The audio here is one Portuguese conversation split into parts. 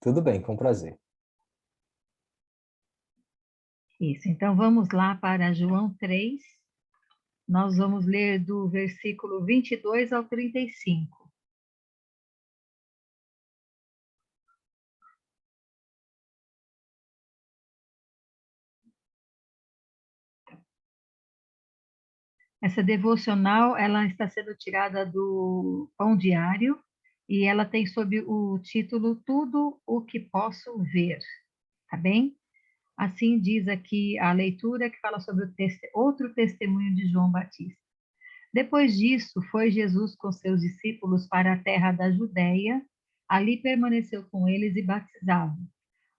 Tudo bem, com prazer. Isso, então vamos lá para João 3. Nós vamos ler do versículo 22 ao 35. Essa devocional, ela está sendo tirada do Pão Diário e ela tem sob o título Tudo o que Posso Ver, tá bem? Assim diz aqui a leitura que fala sobre outro testemunho de João Batista. Depois disso, foi Jesus com seus discípulos para a terra da Judéia, ali permaneceu com eles e batizava.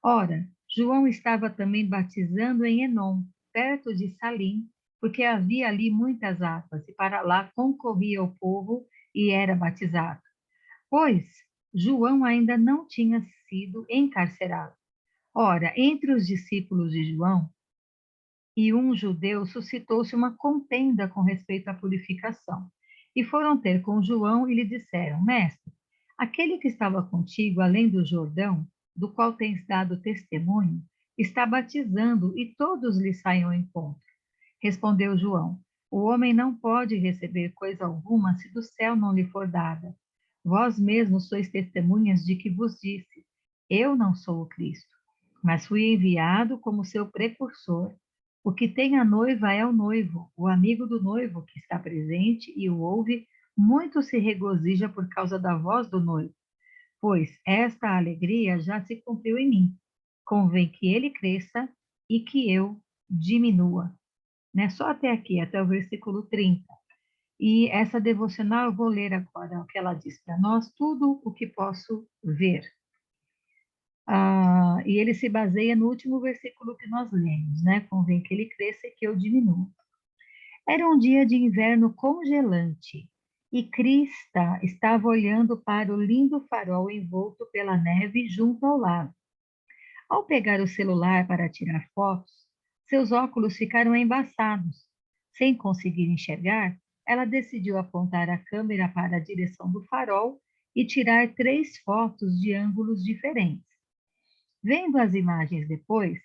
Ora, João estava também batizando em Enom, perto de Salim, porque havia ali muitas águas, e para lá concorria o povo e era batizado. Pois João ainda não tinha sido encarcerado. Ora, entre os discípulos de João e um judeu suscitou-se uma contenda com respeito à purificação. E foram ter com João e lhe disseram: Mestre, aquele que estava contigo além do Jordão, do qual tens dado testemunho, está batizando e todos lhe saem ao encontro. Respondeu João: O homem não pode receber coisa alguma se do céu não lhe for dada. Vós mesmos sois testemunhas de que vos disse: Eu não sou o Cristo, mas fui enviado como seu precursor. O que tem a noiva é o noivo, o amigo do noivo que está presente e o ouve, muito se regozija por causa da voz do noivo, pois esta alegria já se cumpriu em mim. Convém que ele cresça e que eu diminua. Né? Só até aqui, até o versículo 30. E essa devocional eu vou ler agora o que ela diz para nós, tudo o que posso ver. E ele se baseia no último versículo que nós lemos, né? Convém que ele cresça e que eu diminua. Era um dia de inverno congelante e Krista estava olhando para o lindo farol envolto pela neve junto ao lago. Ao pegar o celular para tirar fotos, seus óculos ficaram embaçados. Sem conseguir enxergar, ela decidiu apontar a câmera para a direção do farol e tirar 3 fotos de ângulos diferentes. Vendo as imagens depois,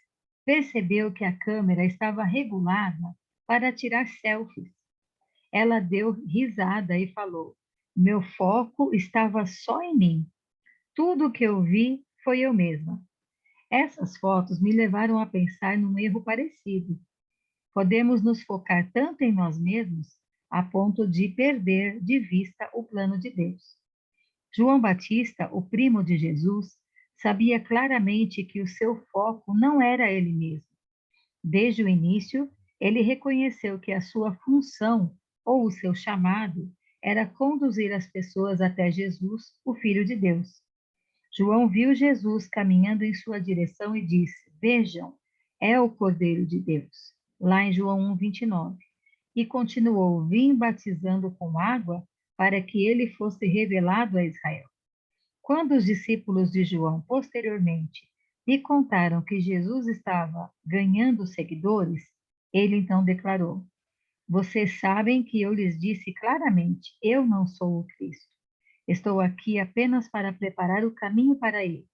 percebeu que a câmera estava regulada para tirar selfies. Ela deu risada e falou: Meu foco estava só em mim. Tudo o que eu vi foi eu mesma. Essas fotos me levaram a pensar num erro parecido. Podemos nos focar tanto em nós mesmos a ponto de perder de vista o plano de Deus. João Batista, o primo de Jesus, sabia claramente que o seu foco não era ele mesmo. Desde o início, ele reconheceu que a sua função ou o seu chamado era conduzir as pessoas até Jesus, o Filho de Deus. João viu Jesus caminhando em sua direção e disse: Vejam, é o Cordeiro de Deus. Lá em João 1:29. E continuou: Vim batizando com água para que ele fosse revelado a Israel. Quando os discípulos de João, posteriormente, lhe contaram que Jesus estava ganhando seguidores, ele então declarou: Vocês sabem que eu lhes disse claramente: Eu não sou o Cristo. Estou aqui apenas para preparar o caminho para ele.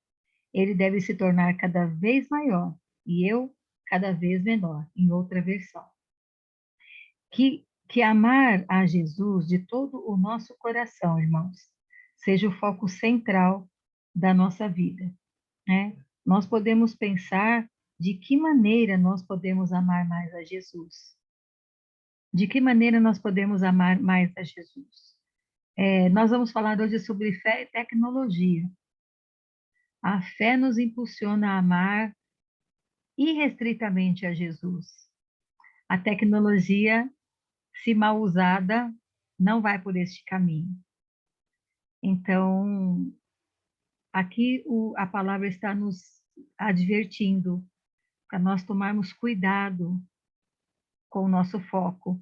Ele deve se tornar cada vez maior e eu cada vez menor, em outra versão. Que amar a Jesus de todo o nosso coração, irmãos, seja o foco central da nossa vida, né? Nós podemos pensar de que maneira nós podemos amar mais a Jesus. De que maneira nós podemos amar mais a Jesus? Nós vamos falar hoje sobre fé e tecnologia. A fé nos impulsiona a amar irrestritamente a Jesus. A tecnologia, se mal usada, não vai por este caminho. Então, aqui a palavra está nos advertindo para nós tomarmos cuidado com o nosso foco.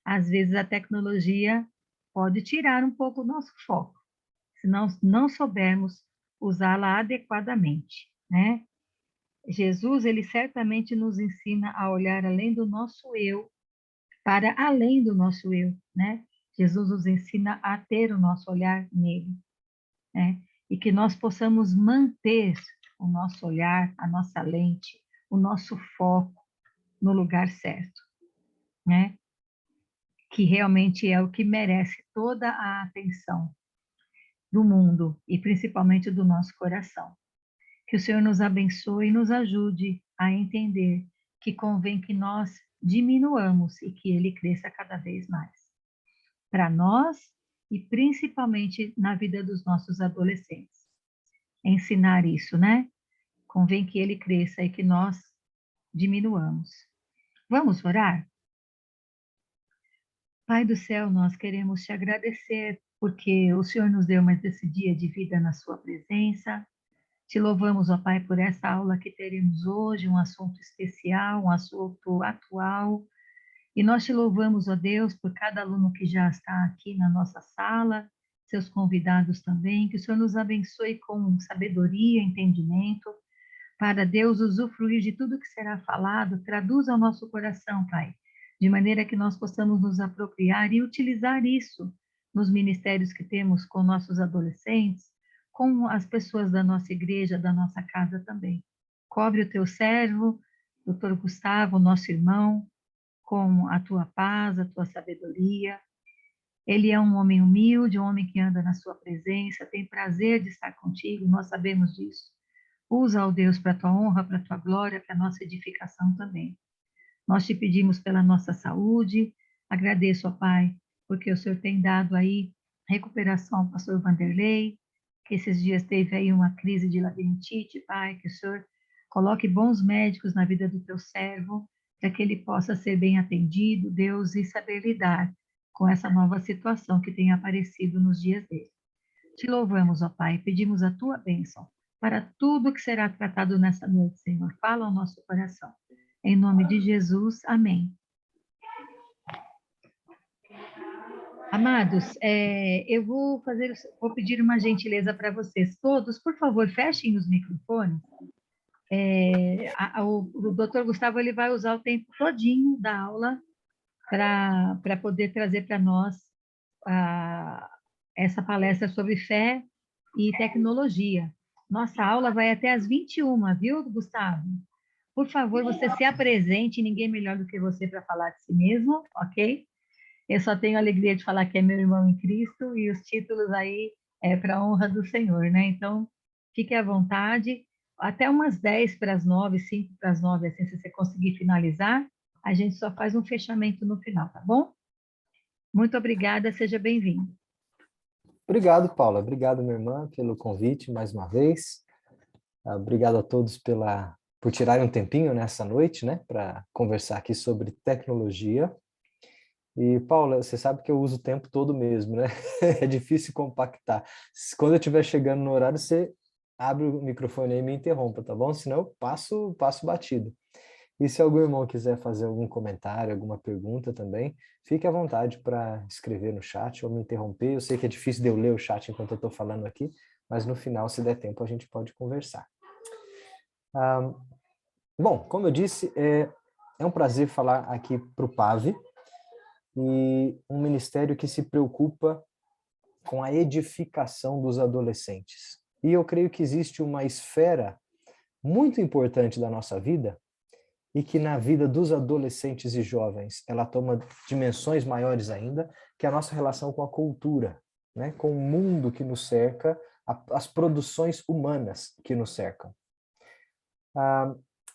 Às vezes a tecnologia pode tirar um pouco o nosso foco, se nós não soubermos usá-la adequadamente, né? Jesus, ele certamente nos ensina a olhar além do nosso eu, para além do nosso eu, né? Jesus nos ensina a ter o nosso olhar nele, né? e que nós possamos manter o nosso olhar, a nossa lente, o nosso foco no lugar certo, né? Que realmente é o que merece toda a atenção do mundo e principalmente do nosso coração. Que o Senhor nos abençoe e nos ajude a entender que convém que nós diminuamos e que Ele cresça cada vez mais. Para nós e principalmente na vida dos nossos adolescentes. Ensinar isso, né? Convém que Ele cresça e que nós diminuamos. Vamos orar? Pai do céu, nós queremos te agradecer porque o Senhor nos deu mais esse dia de vida na sua presença. Te louvamos, ó Pai, por essa aula que teremos hoje, um assunto especial, um assunto atual. E nós te louvamos, ó Deus, por cada aluno que já está aqui na nossa sala, seus convidados também. Que o Senhor nos abençoe com sabedoria, entendimento, para Deus usufruir de tudo que será falado. Traduza ao nosso coração, Pai, de maneira que nós possamos nos apropriar e utilizar isso nos ministérios que temos com nossos adolescentes, com as pessoas da nossa igreja, da nossa casa também. Cobre o teu servo, doutor Gustavo, nosso irmão, com a tua paz, a tua sabedoria. Ele é um homem humilde, um homem que anda na sua presença, tem prazer de estar contigo, nós sabemos disso. Usa, ó Deus, para a tua honra, para a tua glória, para a nossa edificação também. Nós te pedimos pela nossa saúde, agradeço, ó Pai, porque o Senhor tem dado aí recuperação ao pastor Vanderlei, que esses dias teve aí uma crise de labirintite, Pai, que o Senhor coloque bons médicos na vida do teu servo, para que ele possa ser bem atendido, Deus, e saber lidar com essa nova situação que tem aparecido nos dias dele. Te louvamos, ó Pai, pedimos a tua bênção para tudo que será tratado nessa noite, Senhor. Fala ao nosso coração. Em nome de Jesus, amém. Amados, eu vou pedir uma gentileza para vocês todos, por favor, fechem os microfones. O doutor Gustavo ele vai usar o tempo todinho da aula para poder trazer para nós essa palestra sobre fé e tecnologia. Nossa aula vai até às 21, viu, Gustavo? Por favor, você se apresente, ninguém melhor do que você para falar de si mesmo, ok? Eu só tenho a alegria de falar que é meu irmão em Cristo e os títulos aí é para a honra do Senhor, né? Então, fique à vontade. Até umas 10 para as 9, 5 para as 9, assim, se você conseguir finalizar, a gente só faz um fechamento no final, tá bom? Muito obrigada, seja bem-vindo. Obrigado, Paula. Obrigado, minha irmã, pelo convite mais uma vez. Obrigado a todos por tirarem um tempinho nessa noite, né, para conversar aqui sobre tecnologia. E, Paula, você sabe que eu uso o tempo todo mesmo, né? É difícil compactar. Quando eu estiver chegando no horário, você abre o microfone aí e me interrompa, tá bom? Senão eu passo batido. E se algum irmão quiser fazer algum comentário, alguma pergunta também, fique à vontade para escrever no chat ou me interromper. Eu sei que é difícil de eu ler o chat enquanto eu estou falando aqui, mas no final, se der tempo, a gente pode conversar. Bom, como eu disse, é um prazer falar aqui para o PAV, e um ministério que se preocupa com a edificação dos adolescentes. E eu creio que existe uma esfera muito importante da nossa vida e que na vida dos adolescentes e jovens ela toma dimensões maiores ainda, que é a nossa relação com a cultura, né? Com o mundo que nos cerca, as produções humanas que nos cercam.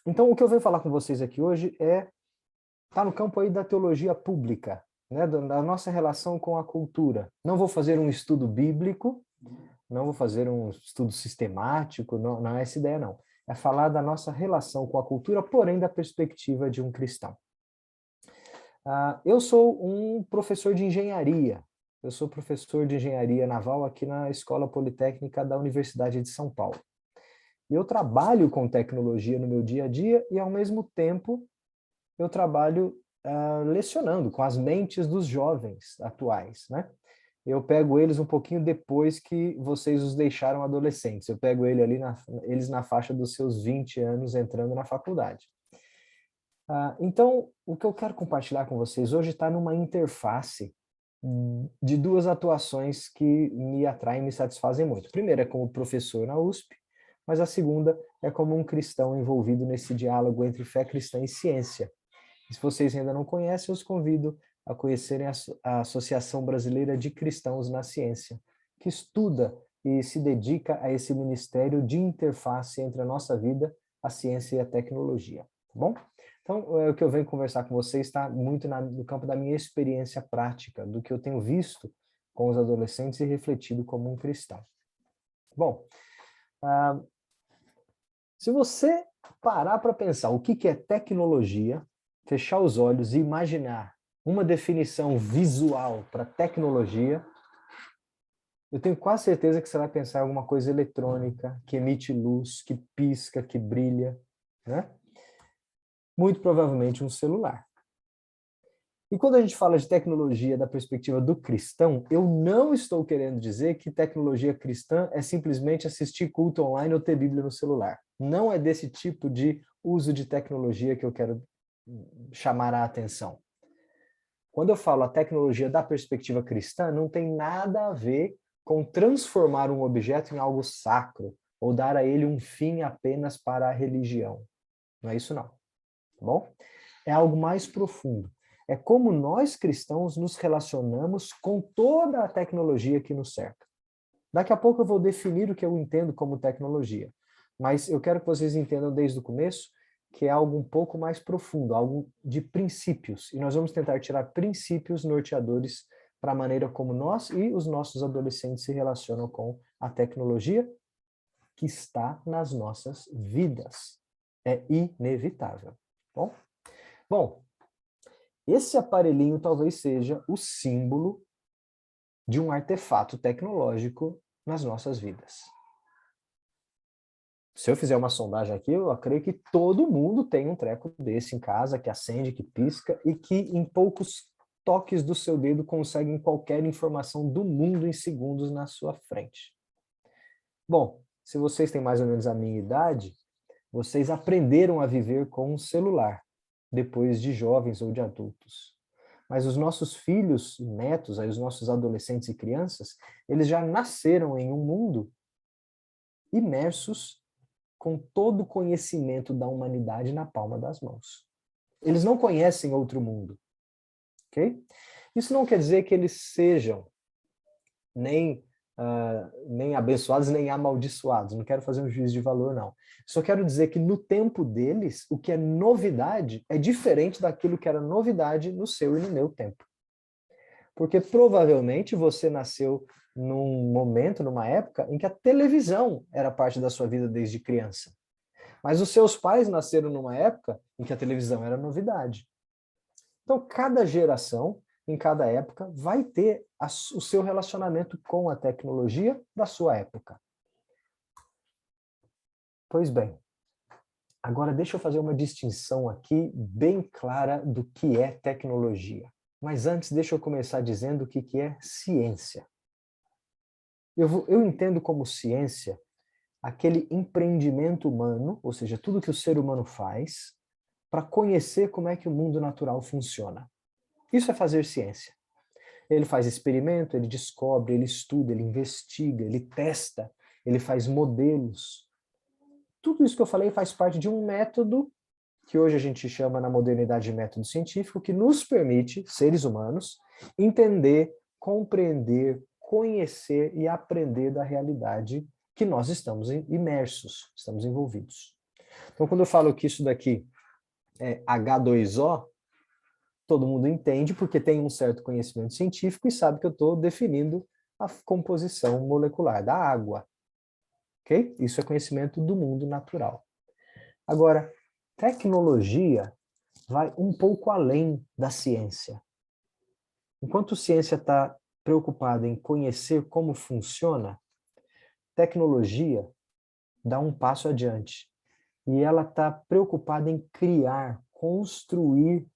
Então, o que eu venho falar com vocês aqui hoje tá no campo aí da teologia pública, né? Da nossa relação com a cultura. Não vou fazer um estudo bíblico, não vou fazer um estudo sistemático, não é essa ideia, não. É falar da nossa relação com a cultura, porém da perspectiva de um cristão. Eu sou um professor de engenharia. Eu sou professor de engenharia naval aqui na Escola Politécnica da Universidade de São Paulo. E eu trabalho com tecnologia no meu dia a dia e, ao mesmo tempo, eu trabalho lecionando com as mentes dos jovens atuais, né? Eu pego eles um pouquinho depois que vocês os deixaram adolescentes. Eu pego eles na faixa dos seus 20 anos entrando na faculdade. Então, o que eu quero compartilhar com vocês hoje está numa interface de duas atuações que me atraem e me satisfazem muito. A primeira é como professor na USP, mas a segunda é como um cristão envolvido nesse diálogo entre fé cristã e ciência. E se vocês ainda não conhecem, eu os convido a conhecerem a Associação Brasileira de Cristãos na Ciência, que estuda e se dedica a esse ministério de interface entre a nossa vida, a ciência e a tecnologia, tá bom? Então, o que eu venho conversar com vocês está muito no campo da minha experiência prática, do que eu tenho visto com os adolescentes e refletido como um cristão. Bom, se você parar para pensar o que é tecnologia, fechar os olhos e imaginar uma definição visual para tecnologia, eu tenho quase certeza que você vai pensar em alguma coisa eletrônica, que emite luz, que pisca, que brilha, né? Muito provavelmente um celular. E quando a gente fala de tecnologia da perspectiva do cristão, eu não estou querendo dizer que tecnologia cristã é simplesmente assistir culto online ou ter Bíblia no celular. Não é desse tipo de uso de tecnologia que eu quero chamar a atenção. Quando eu falo a tecnologia da perspectiva cristã, não tem nada a ver com transformar um objeto em algo sacro ou dar a ele um fim apenas para a religião. Não é isso não, tá bom? É algo mais profundo. É como nós cristãos nos relacionamos com toda a tecnologia que nos cerca. Daqui a pouco eu vou definir o que eu entendo como tecnologia, mas eu quero que vocês entendam desde o começo que é algo um pouco mais profundo, algo de princípios. E nós vamos tentar tirar princípios norteadores para a maneira como nós e os nossos adolescentes se relacionam com a tecnologia que está nas nossas vidas. É inevitável. Bom, esse aparelhinho talvez seja o símbolo de um artefato tecnológico nas nossas vidas. Se eu fizer uma sondagem aqui, eu creio que todo mundo tem um treco desse em casa, que acende, que pisca e que em poucos toques do seu dedo conseguem qualquer informação do mundo em segundos na sua frente. Bom, se vocês têm mais ou menos a minha idade, vocês aprenderam a viver com um celular, depois de jovens ou de adultos. Mas os nossos filhos e netos, aí os nossos adolescentes e crianças, eles já nasceram em um mundo imersos com todo o conhecimento da humanidade na palma das mãos. Eles não conhecem outro mundo, ok? Isso não quer dizer que eles sejam nem abençoados, nem amaldiçoados. Não quero fazer um juízo de valor, não. Só quero dizer que no tempo deles, o que é novidade é diferente daquilo que era novidade no seu e no meu tempo. Porque provavelmente você nasceu num momento, numa época, em que a televisão era parte da sua vida desde criança. Mas os seus pais nasceram numa época em que a televisão era novidade. Então, cada geração, em cada época, vai ter o seu relacionamento com a tecnologia da sua época. Pois bem, agora deixa eu fazer uma distinção aqui bem clara do que é tecnologia. Mas antes, deixa eu começar dizendo o que é ciência. Eu entendo como ciência aquele empreendimento humano, ou seja, tudo que o ser humano faz, para conhecer como é que o mundo natural funciona. Isso é fazer ciência. Ele faz experimento, ele descobre, ele estuda, ele investiga, ele testa, ele faz modelos. Tudo isso que eu falei faz parte de um método que hoje a gente chama na modernidade de método científico, que nos permite, seres humanos, entender, compreender, conhecer e aprender da realidade que nós estamos imersos, estamos envolvidos. Então, quando eu falo que isso daqui é H2O, todo mundo entende porque tem um certo conhecimento científico e sabe que eu estou definindo a composição molecular da água. Ok? Isso é conhecimento do mundo natural. Agora, tecnologia vai um pouco além da ciência. Enquanto a ciência está preocupada em conhecer como funciona, tecnologia dá um passo adiante. E ela está preocupada em criar, construir,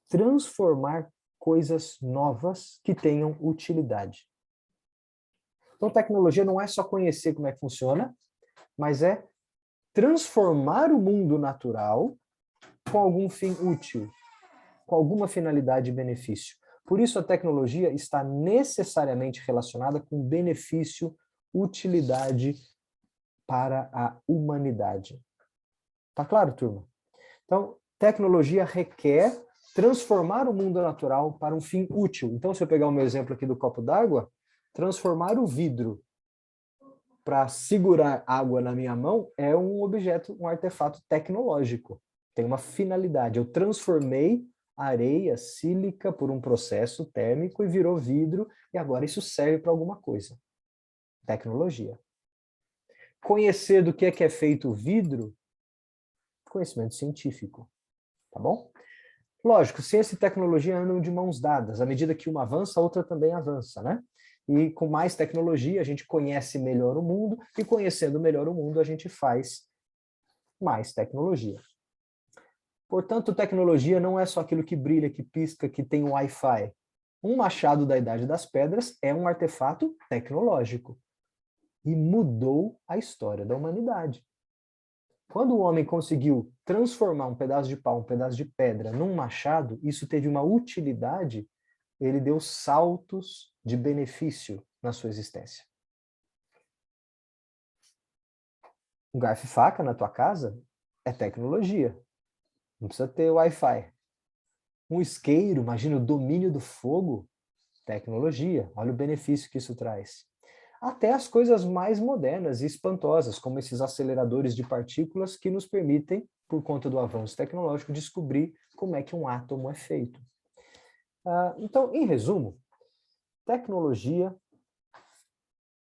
transformar coisas novas que tenham utilidade. Então, tecnologia não é só conhecer como é que funciona, mas é transformar o mundo natural com algum fim útil, com alguma finalidade e benefício. Por isso a tecnologia está necessariamente relacionada com benefício, utilidade para a humanidade. Tá claro, turma? Então, tecnologia requer transformar o mundo natural para um fim útil. Então, se eu pegar o meu exemplo aqui do copo d'água, transformar o vidro para segurar água na minha mão é um objeto, um artefato tecnológico. Tem uma finalidade. Eu transformei areia, sílica, por um processo térmico e virou vidro, e agora isso serve para alguma coisa. Tecnologia. Conhecer do que é feito o vidro, conhecimento científico. Tá bom? Lógico, ciência e tecnologia andam de mãos dadas. À medida que uma avança, a outra também avança, né? E com mais tecnologia, a gente conhece melhor o mundo, e conhecendo melhor o mundo, a gente faz mais tecnologia. Portanto, tecnologia não é só aquilo que brilha, que pisca, que tem Wi-Fi. Um machado da Idade das Pedras é um artefato tecnológico e mudou a história da humanidade. Quando o homem conseguiu transformar um pedaço de pau, um pedaço de pedra num machado, isso teve uma utilidade, ele deu saltos de benefício na sua existência. Um garfo e faca na tua casa é tecnologia. Não precisa ter Wi-Fi. Um isqueiro, imagina o domínio do fogo, tecnologia. Olha o benefício que isso traz. Até as coisas mais modernas e espantosas, como esses aceleradores de partículas que nos permitem, por conta do avanço tecnológico, descobrir como é que um átomo é feito. Então, em resumo, tecnologia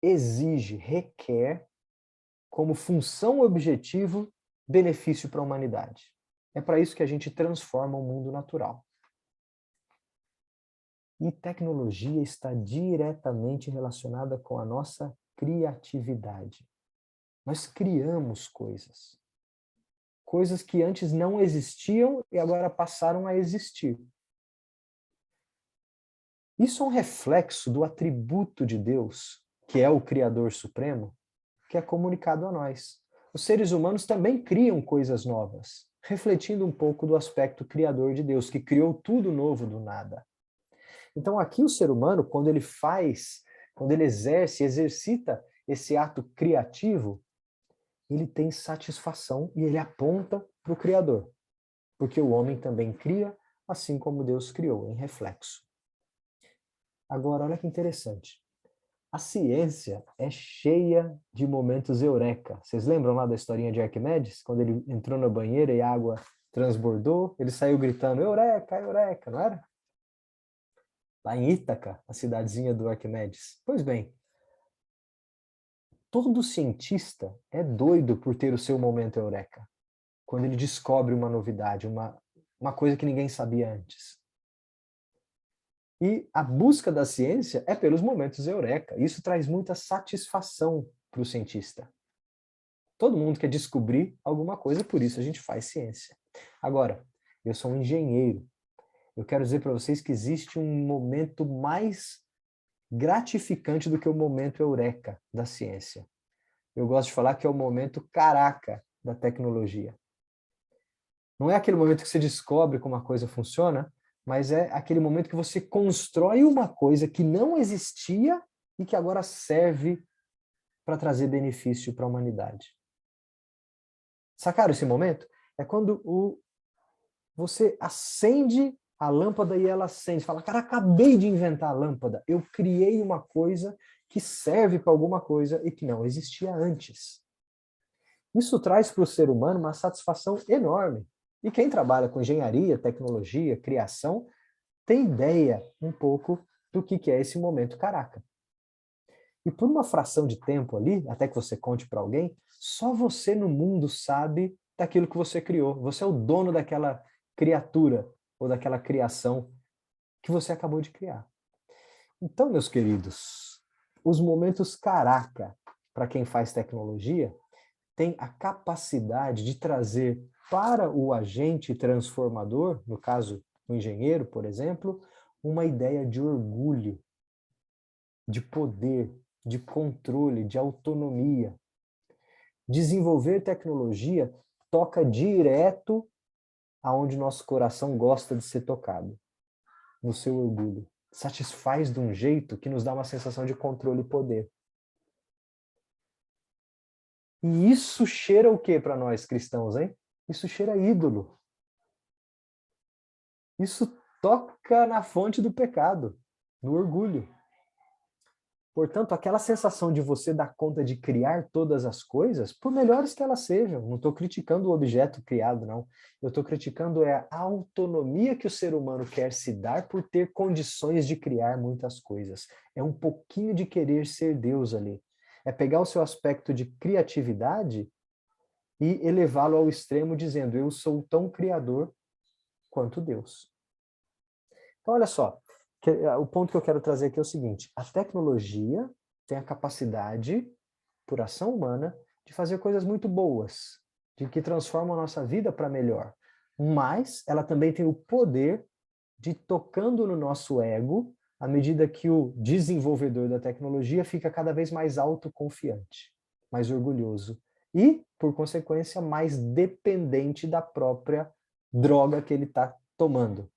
exige, requer, como função objetivo, benefício para a humanidade. É para isso que a gente transforma o mundo natural. E tecnologia está diretamente relacionada com a nossa criatividade. Nós criamos coisas. Coisas que antes não existiam e agora passaram a existir. Isso é um reflexo do atributo de Deus, que é o Criador Supremo, que é comunicado a nós. Os seres humanos também criam coisas novas, refletindo um pouco do aspecto criador de Deus, que criou tudo novo do nada. Então aqui o ser humano, quando ele faz, quando ele exercita esse ato criativo, ele tem satisfação e ele aponta para o Criador. Porque o homem também cria, assim como Deus criou, em reflexo. Agora, olha que interessante. A ciência é cheia de momentos eureka. Vocês lembram lá da historinha de Arquimedes? Quando ele entrou na banheira e a água transbordou, ele saiu gritando, eureka, eureka, não era? Lá em Ítaca, a cidadezinha do Arquimedes. Pois bem, todo cientista é doido por ter o seu momento eureka. Quando ele descobre uma novidade, uma coisa que ninguém sabia antes. E a busca da ciência é pelos momentos eureka. Isso traz muita satisfação para o cientista. Todo mundo quer descobrir alguma coisa, por isso a gente faz ciência. Agora, eu sou um engenheiro. Eu quero dizer para vocês que existe um momento mais gratificante do que o momento eureka da ciência. Eu gosto de falar que é o momento caraca da tecnologia. Não é aquele momento que você descobre como a coisa funciona, mas é aquele momento que você constrói uma coisa que não existia e que agora serve para trazer benefício para a humanidade. Sacaram esse momento? É quando você acende a lâmpada e ela acende. Você fala, cara, acabei de inventar a lâmpada. Eu criei uma coisa que serve para alguma coisa e que não existia antes. Isso traz para o ser humano uma satisfação enorme. E quem trabalha com engenharia, tecnologia, criação, tem ideia um pouco do que é esse momento caraca. E por uma fração de tempo ali, até que você conte para alguém, só você no mundo sabe daquilo que você criou. Você é o dono daquela criatura ou daquela criação que você acabou de criar. Então, meus queridos, os momentos caraca para quem faz tecnologia tem a capacidade de trazer para o agente transformador, no caso, o engenheiro, por exemplo, uma ideia de orgulho, de poder, de controle, de autonomia. Desenvolver tecnologia toca direto aonde nosso coração gosta de ser tocado. no seu orgulho. Satisfaz de um jeito que nos dá uma sensação de controle e poder. E isso cheira o que para nós cristãos, hein? Isso cheira ídolo. Isso toca na fonte do pecado, no orgulho. Portanto, aquela sensação de você dar conta de criar todas as coisas, por melhores que elas sejam, não estou criticando o objeto criado, não. Eu estou criticando a autonomia que o ser humano quer se dar por ter condições de criar muitas coisas. É um pouquinho de querer ser Deus ali. É pegar o seu aspecto de criatividade e elevá-lo ao extremo dizendo, eu sou tão criador quanto Deus. Então, olha só, o ponto que eu quero trazer aqui é o seguinte, a tecnologia tem a capacidade, por ação humana, de fazer coisas muito boas, de que transformam a nossa vida para melhor, mas ela também tem o poder de, tocando no nosso ego, à medida que o desenvolvedor da tecnologia fica cada vez mais autoconfiante, mais orgulhoso e, por consequência, mais dependente da própria droga que ele está tomando.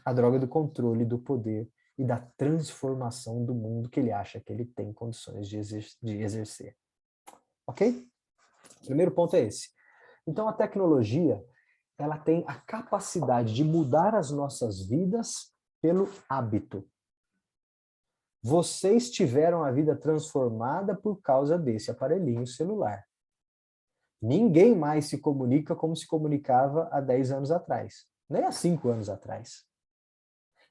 A droga do controle, do poder e da transformação do mundo que ele acha que ele tem condições de exercer. Ok? O primeiro ponto é esse. Então, a tecnologia, ela tem a capacidade de mudar as nossas vidas pelo hábito. Vocês tiveram a vida transformada por causa desse aparelhinho celular. Ninguém mais se comunica como se comunicava há 10 anos atrás, nem há 5 anos atrás.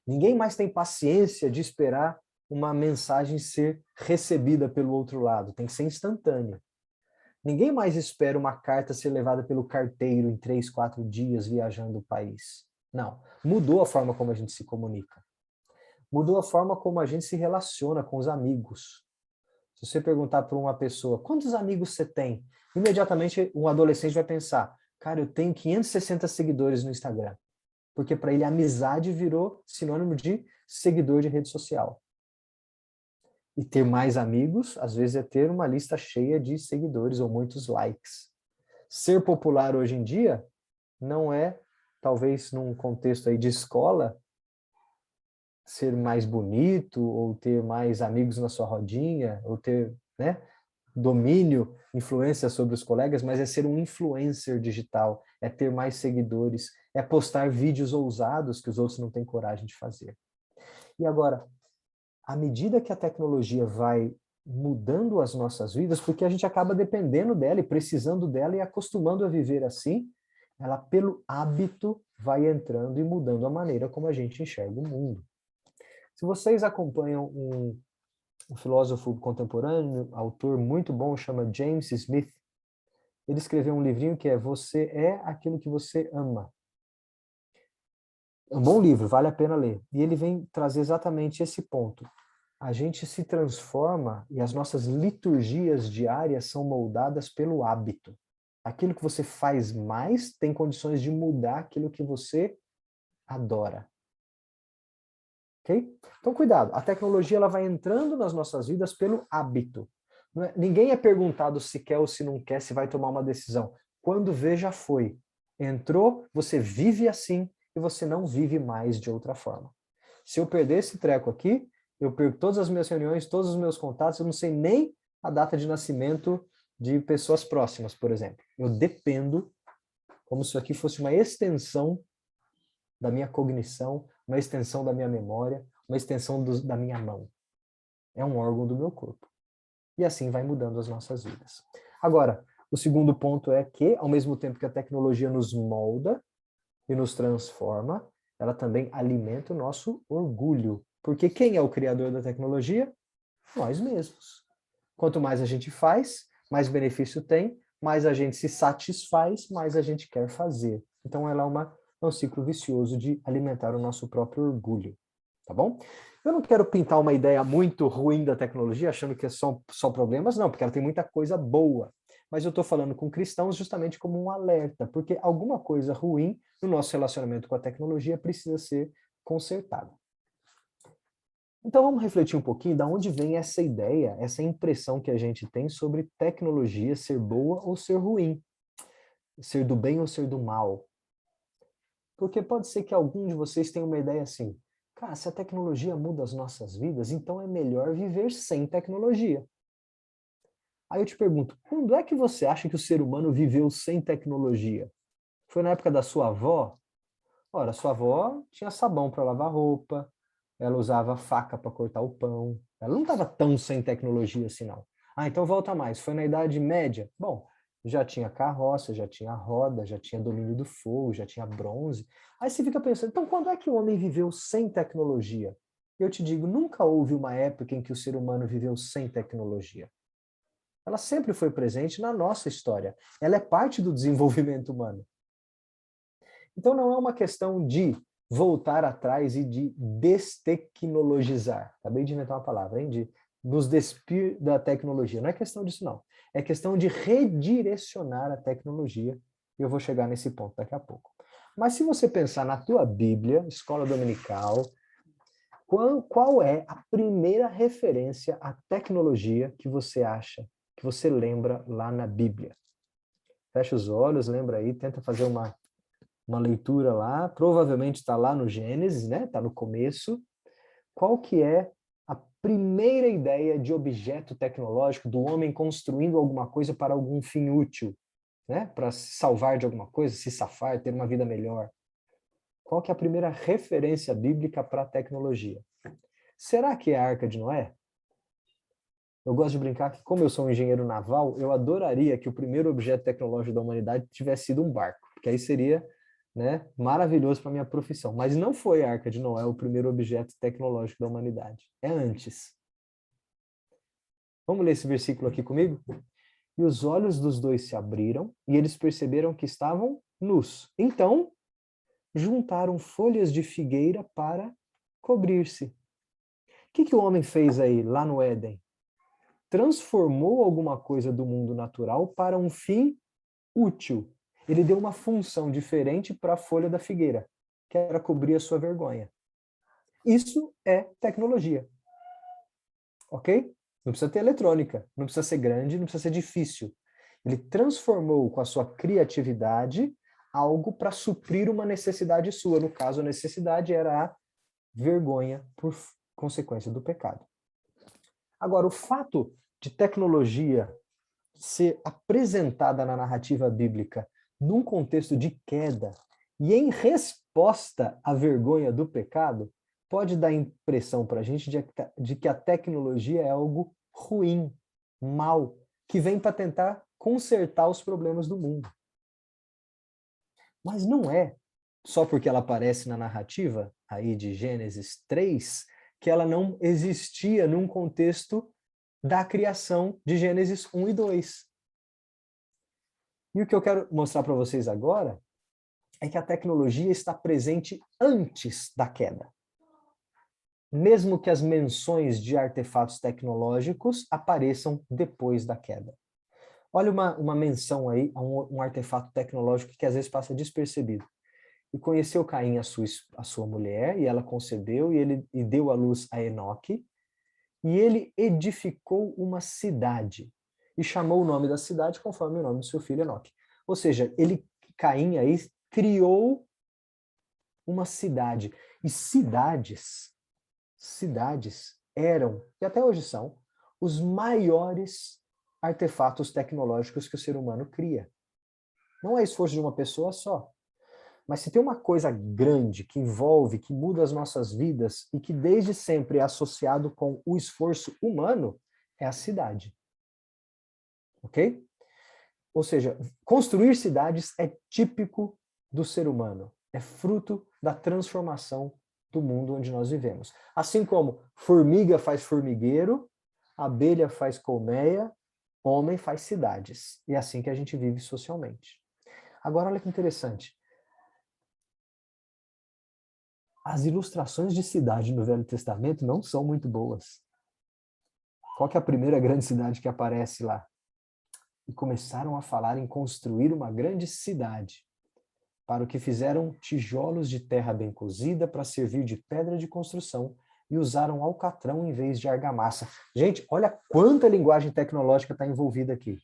Ninguém mais tem paciência de esperar uma mensagem ser recebida pelo outro lado, tem que ser instantâneo. Ninguém mais espera uma carta ser levada pelo carteiro em 3, 4 dias viajando o país. Não, mudou a forma como a gente se comunica. Mudou a forma como a gente se relaciona com os amigos. Se você perguntar para uma pessoa, quantos amigos você tem? Imediatamente um adolescente vai pensar, cara, eu tenho 560 seguidores no Instagram. Porque para ele amizade virou sinônimo de seguidor de rede social. E ter mais amigos, às vezes, é ter uma lista cheia de seguidores ou muitos likes. Ser popular hoje em dia não é, talvez num contexto aí de escola, ser mais bonito ou ter mais amigos na sua rodinha, ou ter, né, domínio, influência sobre os colegas, mas é ser um influencer digital, é ter mais seguidores, é postar vídeos ousados que os outros não têm coragem de fazer. E agora, à medida que a tecnologia vai mudando as nossas vidas, porque a gente acaba dependendo dela e precisando dela e acostumando a viver assim, ela, pelo hábito, vai entrando e mudando a maneira como a gente enxerga o mundo. Se vocês acompanham um filósofo contemporâneo, autor muito bom, chama James Smith, ele escreveu um livrinho que é Você é aquilo que você ama. É um bom livro, vale a pena ler. E ele vem trazer exatamente esse ponto. A gente se transforma e as nossas liturgias diárias são moldadas pelo hábito. Aquilo que você faz mais tem condições de mudar aquilo que você adora. Ok? Então, cuidado. A tecnologia ela vai entrando nas nossas vidas pelo hábito. Ninguém é perguntado se quer ou se não quer, se vai tomar uma decisão. Quando vê, já foi. Entrou, você vive assim e você não vive mais de outra forma. Se eu perder esse treco aqui, eu perco todas as minhas reuniões, todos os meus contatos, eu não sei nem a data de nascimento de pessoas próximas, por exemplo. Eu dependo, como se isso aqui fosse uma extensão da minha cognição, uma extensão da minha memória, uma extensão da minha mão. É um órgão do meu corpo. E assim vai mudando as nossas vidas. Agora, o segundo ponto é que, ao mesmo tempo que a tecnologia nos molda e nos transforma, ela também alimenta o nosso orgulho. Porque quem é o criador da tecnologia? Nós mesmos. Quanto mais a gente faz, mais benefício tem, mais a gente se satisfaz, mais a gente quer fazer. Então ela é um ciclo vicioso de alimentar o nosso próprio orgulho. Tá bom? Eu não quero pintar uma ideia muito ruim da tecnologia, achando que é só problemas, não, porque ela tem muita coisa boa. Mas eu estou falando com cristãos justamente como um alerta, porque alguma coisa ruim no nosso relacionamento com a tecnologia precisa ser consertada. Então vamos refletir um pouquinho de onde vem essa ideia, essa impressão que a gente tem sobre tecnologia ser boa ou ser ruim, ser do bem ou ser do mal. Porque pode ser que algum de vocês tenha uma ideia assim, cara, se a tecnologia muda as nossas vidas, então é melhor viver sem tecnologia. Aí eu te pergunto, quando é que você acha que o ser humano viveu sem tecnologia? Foi na época da sua avó? Ora, sua avó tinha sabão para lavar roupa, ela usava faca para cortar o pão. Ela não estava tão sem tecnologia assim, não. Ah, então volta mais. Foi na Idade Média? Bom, já tinha carroça, já tinha roda, já tinha domínio do fogo, já tinha bronze. Aí você fica pensando, então quando é que o homem viveu sem tecnologia? Eu te digo, nunca houve uma época em que o ser humano viveu sem tecnologia. Ela sempre foi presente na nossa história. Ela é parte do desenvolvimento humano. Então não é uma questão de voltar atrás e de destecnologizar. Acabei de inventar uma palavra, hein? De nos despir da tecnologia. Não é questão disso, não. É questão de redirecionar a tecnologia. E eu vou chegar nesse ponto daqui a pouco. Mas se você pensar na tua Bíblia, escola dominical, qual é a primeira referência à tecnologia que você acha, que você lembra lá na Bíblia? Fecha os olhos, lembra aí, tenta fazer uma leitura lá, provavelmente está lá no Gênesis, né? Está no começo. Qual que é a primeira ideia de objeto tecnológico do homem construindo alguma coisa para algum fim útil, né? Para se salvar de alguma coisa, se safar, ter uma vida melhor. Qual que é a primeira referência bíblica para a tecnologia? Será que é a Arca de Noé? Eu gosto de brincar que, como eu sou um engenheiro naval, eu adoraria que o primeiro objeto tecnológico da humanidade tivesse sido um barco, porque aí seria, né, maravilhoso para a minha profissão. Mas não foi a Arca de Noé o primeiro objeto tecnológico da humanidade. É antes. Vamos ler esse versículo aqui comigo? E os olhos dos dois se abriram e eles perceberam que estavam nus. Então, juntaram folhas de figueira para cobrir-se. O que o homem fez aí, lá no Éden? Transformou alguma coisa do mundo natural para um fim útil. Ele deu uma função diferente para a folha da figueira, que era cobrir a sua vergonha. Isso é tecnologia. Ok? Não precisa ter eletrônica, não precisa ser grande, não precisa ser difícil. Ele transformou com a sua criatividade algo para suprir uma necessidade sua. No caso, a necessidade era a vergonha por consequência do pecado. Agora, o fato de tecnologia ser apresentada na narrativa bíblica num contexto de queda e em resposta à vergonha do pecado, pode dar a impressão para a gente de que a tecnologia é algo ruim, mal, que vem para tentar consertar os problemas do mundo. Mas não é só porque ela aparece na narrativa aí de Gênesis 3 que ela não existia num contexto da criação de Gênesis 1 e 2. E o que eu quero mostrar para vocês agora é que a tecnologia está presente antes da queda. Mesmo que as menções de artefatos tecnológicos apareçam depois da queda. Olha uma menção aí a um artefato tecnológico que às vezes passa despercebido. E conheceu Caim, a sua mulher, e ela concebeu, e deu à luz a Enoque, e ele edificou uma cidade, e chamou o nome da cidade conforme o nome do seu filho Enoque. Ou seja, Caim aí criou uma cidade. E cidades eram, e até hoje são, os maiores artefatos tecnológicos que o ser humano cria. Não é esforço de uma pessoa só. Mas se tem uma coisa grande que envolve, que muda as nossas vidas e que desde sempre é associado com o esforço humano, é a cidade. Ok? Ou seja, construir cidades é típico do ser humano. É fruto da transformação do mundo onde nós vivemos. Assim como formiga faz formigueiro, abelha faz colmeia, homem faz cidades. E é assim que a gente vive socialmente. Agora, olha que interessante. As ilustrações de cidade no Velho Testamento não são muito boas. Qual que é a primeira grande cidade que aparece lá? E começaram a falar em construir uma grande cidade, para o que fizeram tijolos de terra bem cozida para servir de pedra de construção e usaram alcatrão em vez de argamassa. Gente, olha quanta linguagem tecnológica está envolvida aqui.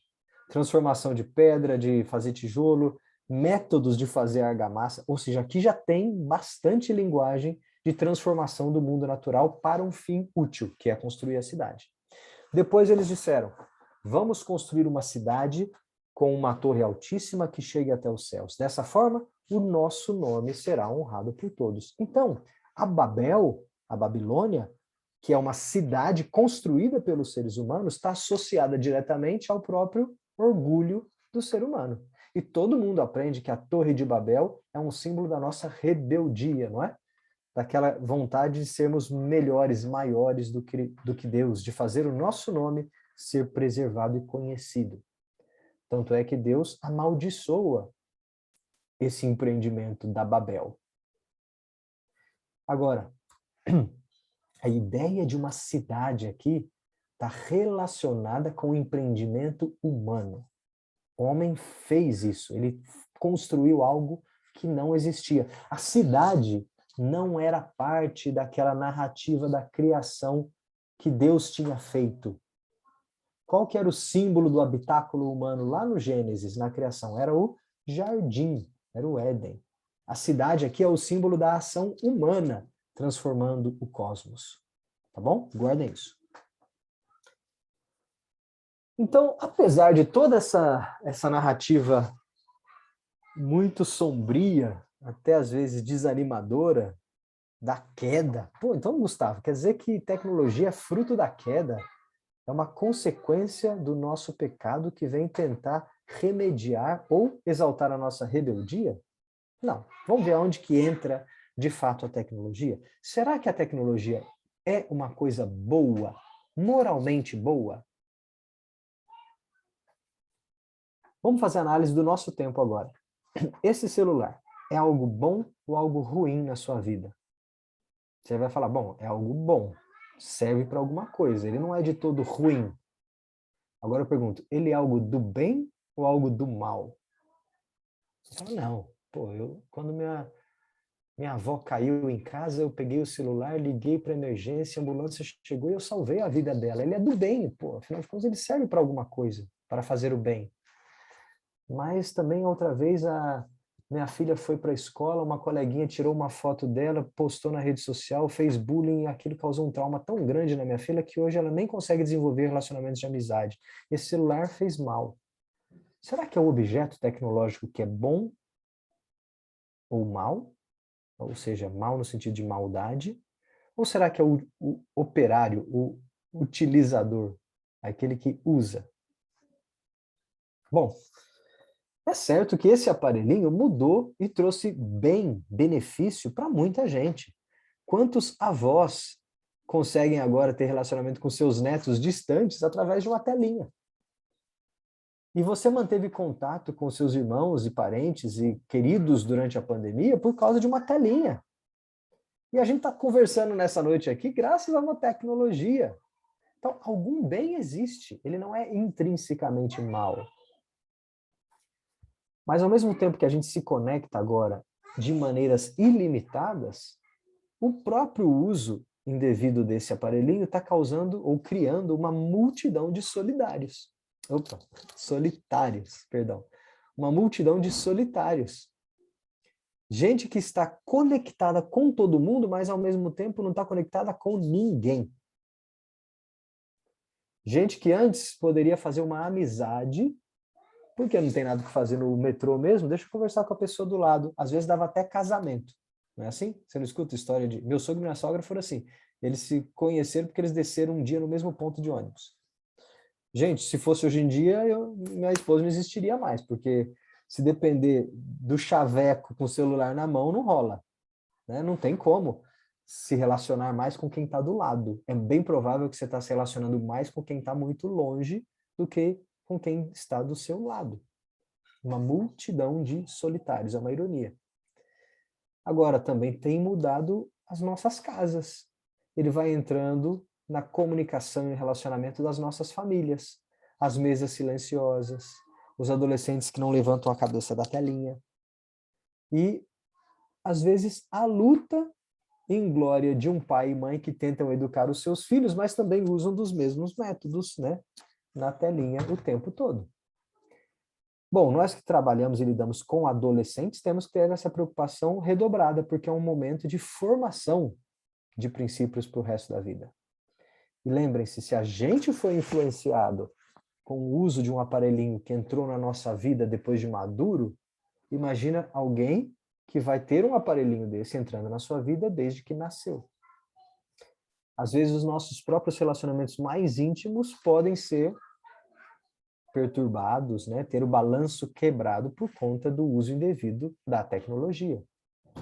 Transformação de pedra, de fazer tijolo, métodos de fazer argamassa, ou seja, aqui já tem bastante linguagem de transformação do mundo natural para um fim útil, que é construir a cidade. Depois eles disseram, vamos construir uma cidade com uma torre altíssima que chegue até os céus. Dessa forma, o nosso nome será honrado por todos. Então, a Babel, a Babilônia, que é uma cidade construída pelos seres humanos, está associada diretamente ao próprio orgulho do ser humano. E todo mundo aprende que a Torre de Babel é um símbolo da nossa rebeldia, não é? Daquela vontade de sermos melhores, maiores do que Deus, de fazer o nosso nome ser preservado e conhecido. Tanto é que Deus amaldiçoa esse empreendimento da Babel. Agora, a ideia de uma cidade aqui está relacionada com o empreendimento humano. O homem fez isso, ele construiu algo que não existia. A cidade não era parte daquela narrativa da criação que Deus tinha feito. Qual que era o símbolo do habitáculo humano lá no Gênesis, na criação? Era o jardim, era o Éden. A cidade aqui é o símbolo da ação humana, transformando o cosmos. Tá bom? Guardem isso. Então, apesar de toda essa narrativa muito sombria, até às vezes desanimadora, da queda. Pô, então, Gustavo, quer dizer que tecnologia é fruto da queda? É uma consequência do nosso pecado que vem tentar remediar ou exaltar a nossa rebeldia? Não. Vamos ver onde que entra, de fato, a tecnologia. Será que a tecnologia é uma coisa boa, moralmente boa? Vamos fazer a análise do nosso tempo agora. Esse celular é algo bom ou algo ruim na sua vida? Você vai falar, bom, é algo bom, serve para alguma coisa, ele não é de todo ruim. Agora eu pergunto, ele é algo do bem ou algo do mal? Você fala, não, pô, quando minha avó caiu em casa, eu peguei o celular, liguei para emergência, a ambulância chegou e eu salvei a vida dela. Ele é do bem, pô, afinal de contas ele serve para alguma coisa, para fazer o bem. Mas também outra vez minha filha foi para a escola, uma coleguinha tirou uma foto dela, postou na rede social, fez bullying, e aquilo causou um trauma tão grande na minha filha que hoje ela nem consegue desenvolver relacionamentos de amizade. Esse celular fez mal. Será que é o objeto tecnológico que é bom ou mal? Ou seja, mal no sentido de maldade? Ou será que é o operário, o utilizador, aquele que usa? Bom, é certo que esse aparelhinho mudou e trouxe benefício para muita gente. Quantos avós conseguem agora ter relacionamento com seus netos distantes através de uma telinha? E você manteve contato com seus irmãos e parentes e queridos durante a pandemia por causa de uma telinha. E a gente está conversando nessa noite aqui graças a uma tecnologia. Então, algum bem existe, ele não é intrinsecamente mal. Mas ao mesmo tempo que a gente se conecta agora de maneiras ilimitadas, o próprio uso indevido desse aparelhinho está causando ou criando uma multidão de solitários. Uma multidão de solitários. Gente que está conectada com todo mundo, mas ao mesmo tempo não está conectada com ninguém. Gente que antes poderia fazer uma amizade, porque não tem nada que fazer no metrô mesmo, deixa eu conversar com a pessoa do lado. Às vezes dava até casamento. Não é assim? Você não escuta a história de... Meu sogro e minha sogra foram assim. Eles se conheceram porque eles desceram um dia no mesmo ponto de ônibus. Gente, se fosse hoje em dia, minha esposa não existiria mais, porque se depender do chaveco com o celular na mão, não rola. Né? Não tem como se relacionar mais com quem está do lado. É bem provável que você está se relacionando mais com quem está muito longe do que com quem está do seu lado. Uma multidão de solitários, é uma ironia. Agora, também tem mudado as nossas casas. Ele vai entrando na comunicação e relacionamento das nossas famílias. As mesas silenciosas, os adolescentes que não levantam a cabeça da telinha. E, às vezes, a luta em glória de um pai e mãe que tentam educar os seus filhos, mas também usam dos mesmos métodos, né, na telinha o tempo todo. Bom, nós que trabalhamos e lidamos com adolescentes, temos que ter essa preocupação redobrada, porque é um momento de formação de princípios para o resto da vida. E lembrem-se, se a gente foi influenciado com o uso de um aparelhinho que entrou na nossa vida depois de maduro, imagina alguém que vai ter um aparelhinho desse entrando na sua vida desde que nasceu. Às vezes os nossos próprios relacionamentos mais íntimos podem ser perturbados, né? Ter o balanço quebrado por conta do uso indevido da tecnologia.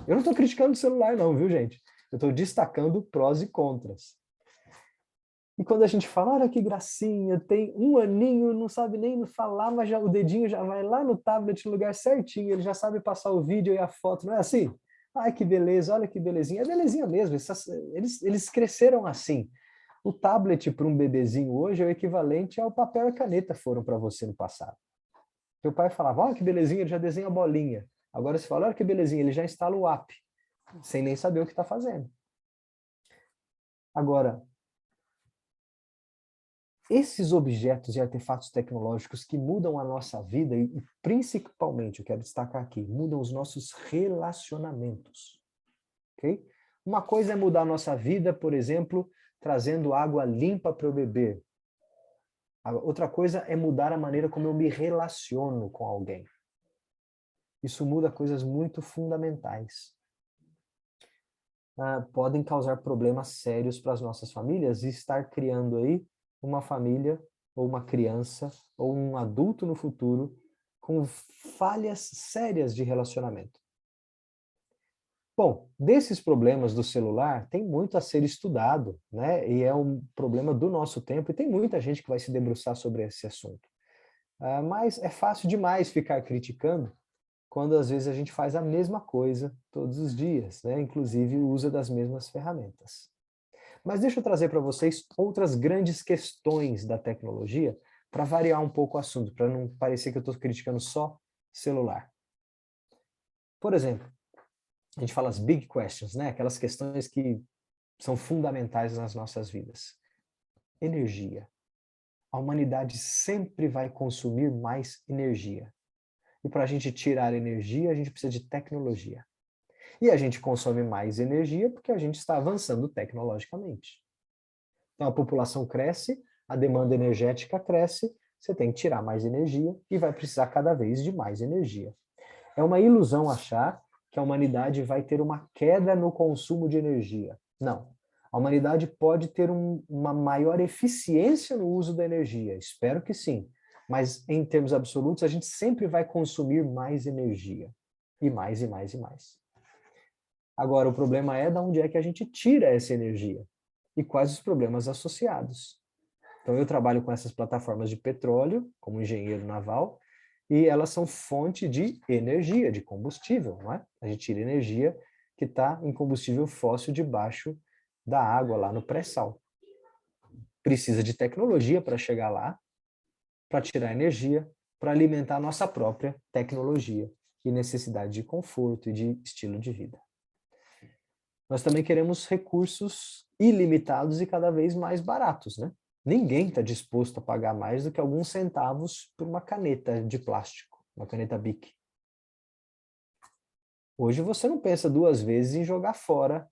Eu não estou criticando o celular não, viu, gente? Eu estou destacando prós e contras. E quando a gente fala, olha que gracinha, tem 1 aninho, não sabe nem falar, mas já, o dedinho já vai lá no tablet no lugar certinho, ele já sabe passar o vídeo e a foto, não é assim? Ai, que beleza, olha que belezinha. É belezinha mesmo, eles cresceram assim. O tablet para um bebezinho hoje é o equivalente ao papel e caneta foram para você no passado. Seu pai falava, olha que belezinha, ele já desenha a bolinha. Agora você fala, olha que belezinha, ele já instala o app, sem nem saber o que está fazendo. Agora, esses objetos e artefatos tecnológicos que mudam a nossa vida e principalmente, eu quero destacar aqui, mudam os nossos relacionamentos. Okay? Uma coisa é mudar a nossa vida, por exemplo, trazendo água limpa para eu beber. Outra coisa é mudar a maneira como eu me relaciono com alguém. Isso muda coisas muito fundamentais. Podem causar problemas sérios para as nossas famílias e estar criando aí uma família, ou uma criança, ou um adulto no futuro com falhas sérias de relacionamento. Bom, desses problemas do celular, tem muito a ser estudado, né? E é um problema do nosso tempo, e tem muita gente que vai se debruçar sobre esse assunto. Mas é fácil demais ficar criticando quando às vezes a gente faz a mesma coisa todos os dias, né? Inclusive usa das mesmas ferramentas. Mas deixa eu trazer para vocês outras grandes questões da tecnologia para variar um pouco o assunto, para não parecer que eu estou criticando só celular. Por exemplo, a gente fala as big questions, né? Aquelas questões que são fundamentais nas nossas vidas. Energia. A humanidade sempre vai consumir mais energia. E para a gente tirar energia, a gente precisa de tecnologia. E a gente consome mais energia porque a gente está avançando tecnologicamente. Então a população cresce, a demanda energética cresce, você tem que tirar mais energia e vai precisar cada vez de mais energia. É uma ilusão achar que a humanidade vai ter uma queda no consumo de energia. Não. A humanidade pode ter uma maior eficiência no uso da energia. Espero que sim. Mas em termos absolutos, a gente sempre vai consumir mais energia. E mais, e mais, e mais. Agora, o problema é de onde é que a gente tira essa energia e quais os problemas associados. Então, eu trabalho com essas plataformas de petróleo, como engenheiro naval, e elas são fonte de energia, de combustível, não é? A gente tira energia que está em combustível fóssil debaixo da água, lá no pré-sal. Precisa de tecnologia para chegar lá, para tirar energia, para alimentar a nossa própria tecnologia e necessidade de conforto e de estilo de vida. Nós também queremos recursos ilimitados e cada vez mais baratos, né? Ninguém está disposto a pagar mais do que alguns centavos por uma caneta de plástico, uma caneta Bic. Hoje você não pensa 2 vezes em jogar fora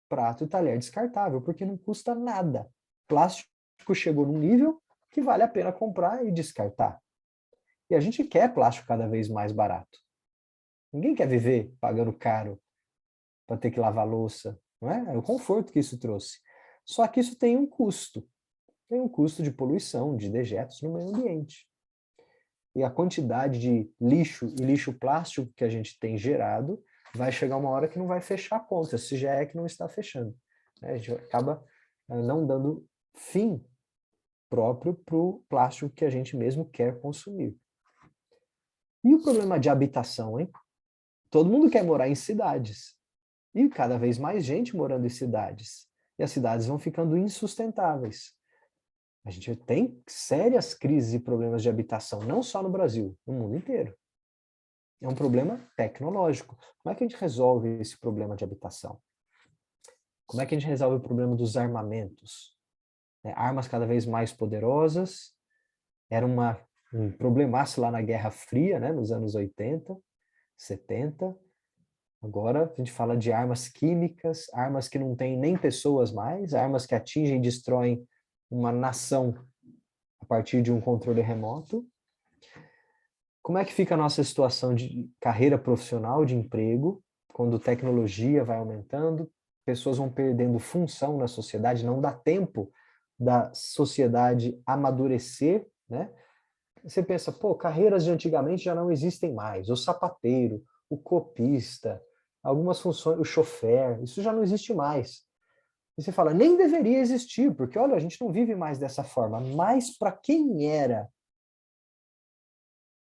prato e talher descartável, porque não custa nada. Plástico chegou num nível que vale a pena comprar e descartar. E a gente quer plástico cada vez mais barato. Ninguém quer viver pagando caro para ter que lavar louça, não é? É o conforto que isso trouxe. Só que isso tem um custo. Tem um custo de poluição, de dejetos no meio ambiente. E a quantidade de lixo e lixo plástico que a gente tem gerado vai chegar uma hora que não vai fechar a conta, se já é que não está fechando. A gente acaba não dando fim próprio para o plástico que a gente mesmo quer consumir. E o problema de habitação, hein? Todo mundo quer morar em cidades. E cada vez mais gente morando em cidades. E as cidades vão ficando insustentáveis. A gente tem sérias crises e problemas de habitação, não só no Brasil, no mundo inteiro. É um problema tecnológico. Como é que a gente resolve esse problema de habitação? Como é que a gente resolve o problema dos armamentos? Armas cada vez mais poderosas. Era uma um problemaço lá na Guerra Fria, né, nos anos 80, 70. Agora a gente fala de armas químicas, armas que não têm nem pessoas mais, armas que atingem e destroem uma nação a partir de um controle remoto. Como é que fica a nossa situação de carreira profissional, de emprego, quando tecnologia vai aumentando, pessoas vão perdendo função na sociedade, não dá tempo da sociedade amadurecer, né? Você pensa, pô, carreiras de antigamente já não existem mais, o sapateiro, o copista, algumas funções, o chofer, isso já não existe mais. E você fala, nem deveria existir, porque olha, a gente não vive mais dessa forma, mas para quem era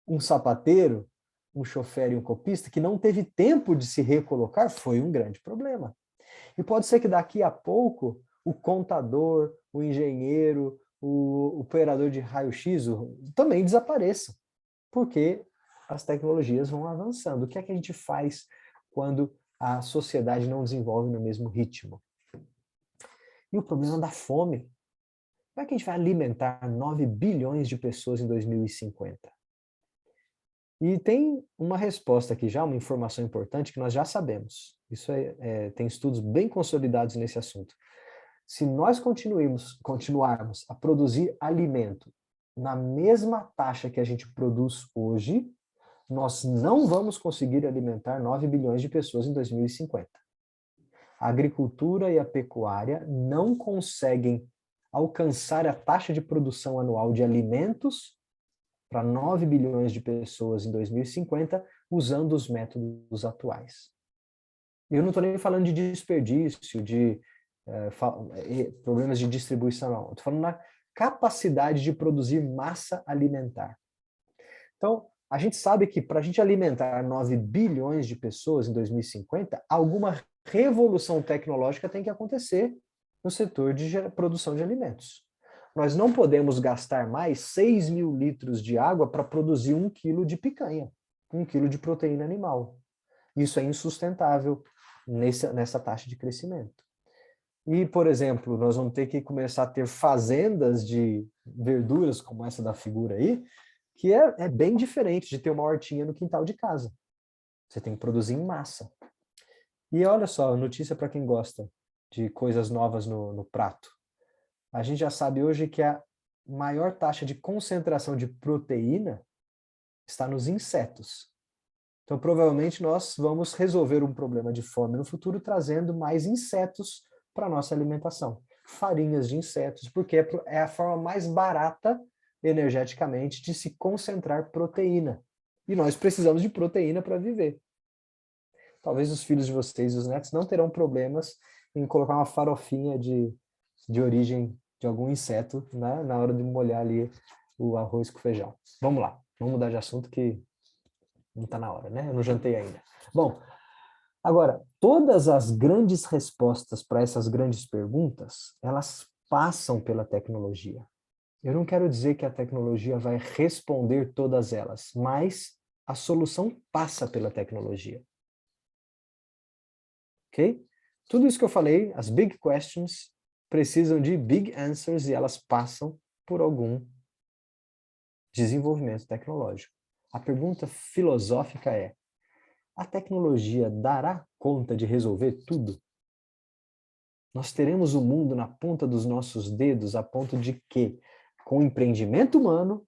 um sapateiro, um chofer e um copista que não teve tempo de se recolocar, foi um grande problema. E pode ser que daqui a pouco o contador, o engenheiro, o operador de raio-x também desapareçam, porque as tecnologias vão avançando. O que é que a gente faz quando a sociedade não desenvolve no mesmo ritmo? E o problema da fome. Como é que a gente vai alimentar 9 bilhões de pessoas em 2050? E tem uma resposta aqui já, uma informação importante que nós já sabemos. Isso tem estudos bem consolidados nesse assunto. Se nós continuarmos a produzir alimento na mesma taxa que a gente produz hoje, nós não vamos conseguir alimentar 9 bilhões de pessoas em 2050. A agricultura e a pecuária não conseguem alcançar a taxa de produção anual de alimentos para 9 bilhões de pessoas em 2050 usando os métodos atuais. Eu não estou nem falando de desperdício, de problemas de distribuição, não. Estou falando na capacidade de produzir massa alimentar. Então, a gente sabe que para a gente alimentar 9 bilhões de pessoas em 2050, alguma revolução tecnológica tem que acontecer no setor de produção de alimentos. Nós não podemos gastar mais 6 mil litros de água para produzir 1 quilo de picanha, 1 quilo de proteína animal. Isso é insustentável nessa taxa de crescimento. E, por exemplo, nós vamos ter que começar a ter fazendas de verduras, como essa da figura aí, que é bem diferente de ter uma hortinha no quintal de casa. Você tem que produzir em massa. E olha só, notícia para quem gosta de coisas novas no prato. A gente já sabe hoje que a maior taxa de concentração de proteína está nos insetos. Então, provavelmente, nós vamos resolver um problema de fome no futuro trazendo mais insetos para a nossa alimentação. Farinhas de insetos, porque é a forma mais barata energeticamente de se concentrar proteína. E nós precisamos de proteína para viver. Talvez os filhos de vocês e os netos não terão problemas em colocar uma farofinha de origem de algum inseto, né, na hora de molhar ali o arroz com feijão. Vamos lá, vamos mudar de assunto que não está na hora, né? Eu não jantei ainda. Bom, agora, todas as grandes respostas para essas grandes perguntas, elas passam pela tecnologia. Eu não quero dizer que a tecnologia vai responder todas elas, mas a solução passa pela tecnologia. Ok? Tudo isso que eu falei, as big questions, precisam de big answers e elas passam por algum desenvolvimento tecnológico. A pergunta filosófica é: a tecnologia dará conta de resolver tudo? Nós teremos o mundo na ponta dos nossos dedos a ponto de que, com o empreendimento humano,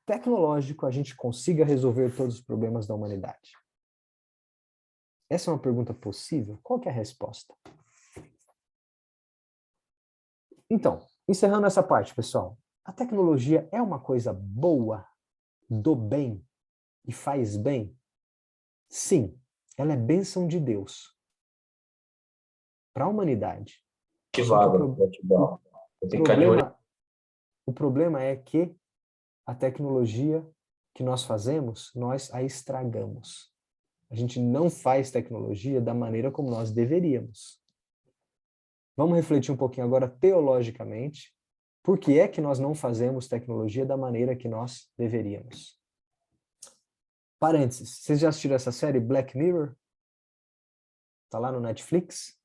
tecnológico, a gente consiga resolver todos os problemas da humanidade? Essa é uma pergunta possível? Qual que é a resposta? Então, encerrando essa parte, pessoal, a tecnologia é uma coisa boa, do bem e faz bem? Sim, ela é bênção de Deus para a humanidade. Só que o problema é que a tecnologia que nós fazemos, nós a estragamos. A gente não faz tecnologia da maneira como nós deveríamos. Vamos refletir um pouquinho agora teologicamente. Por que é que nós não fazemos tecnologia da maneira que nós deveríamos? Parênteses, vocês já assistiram essa série Black Mirror? Tá lá no Netflix?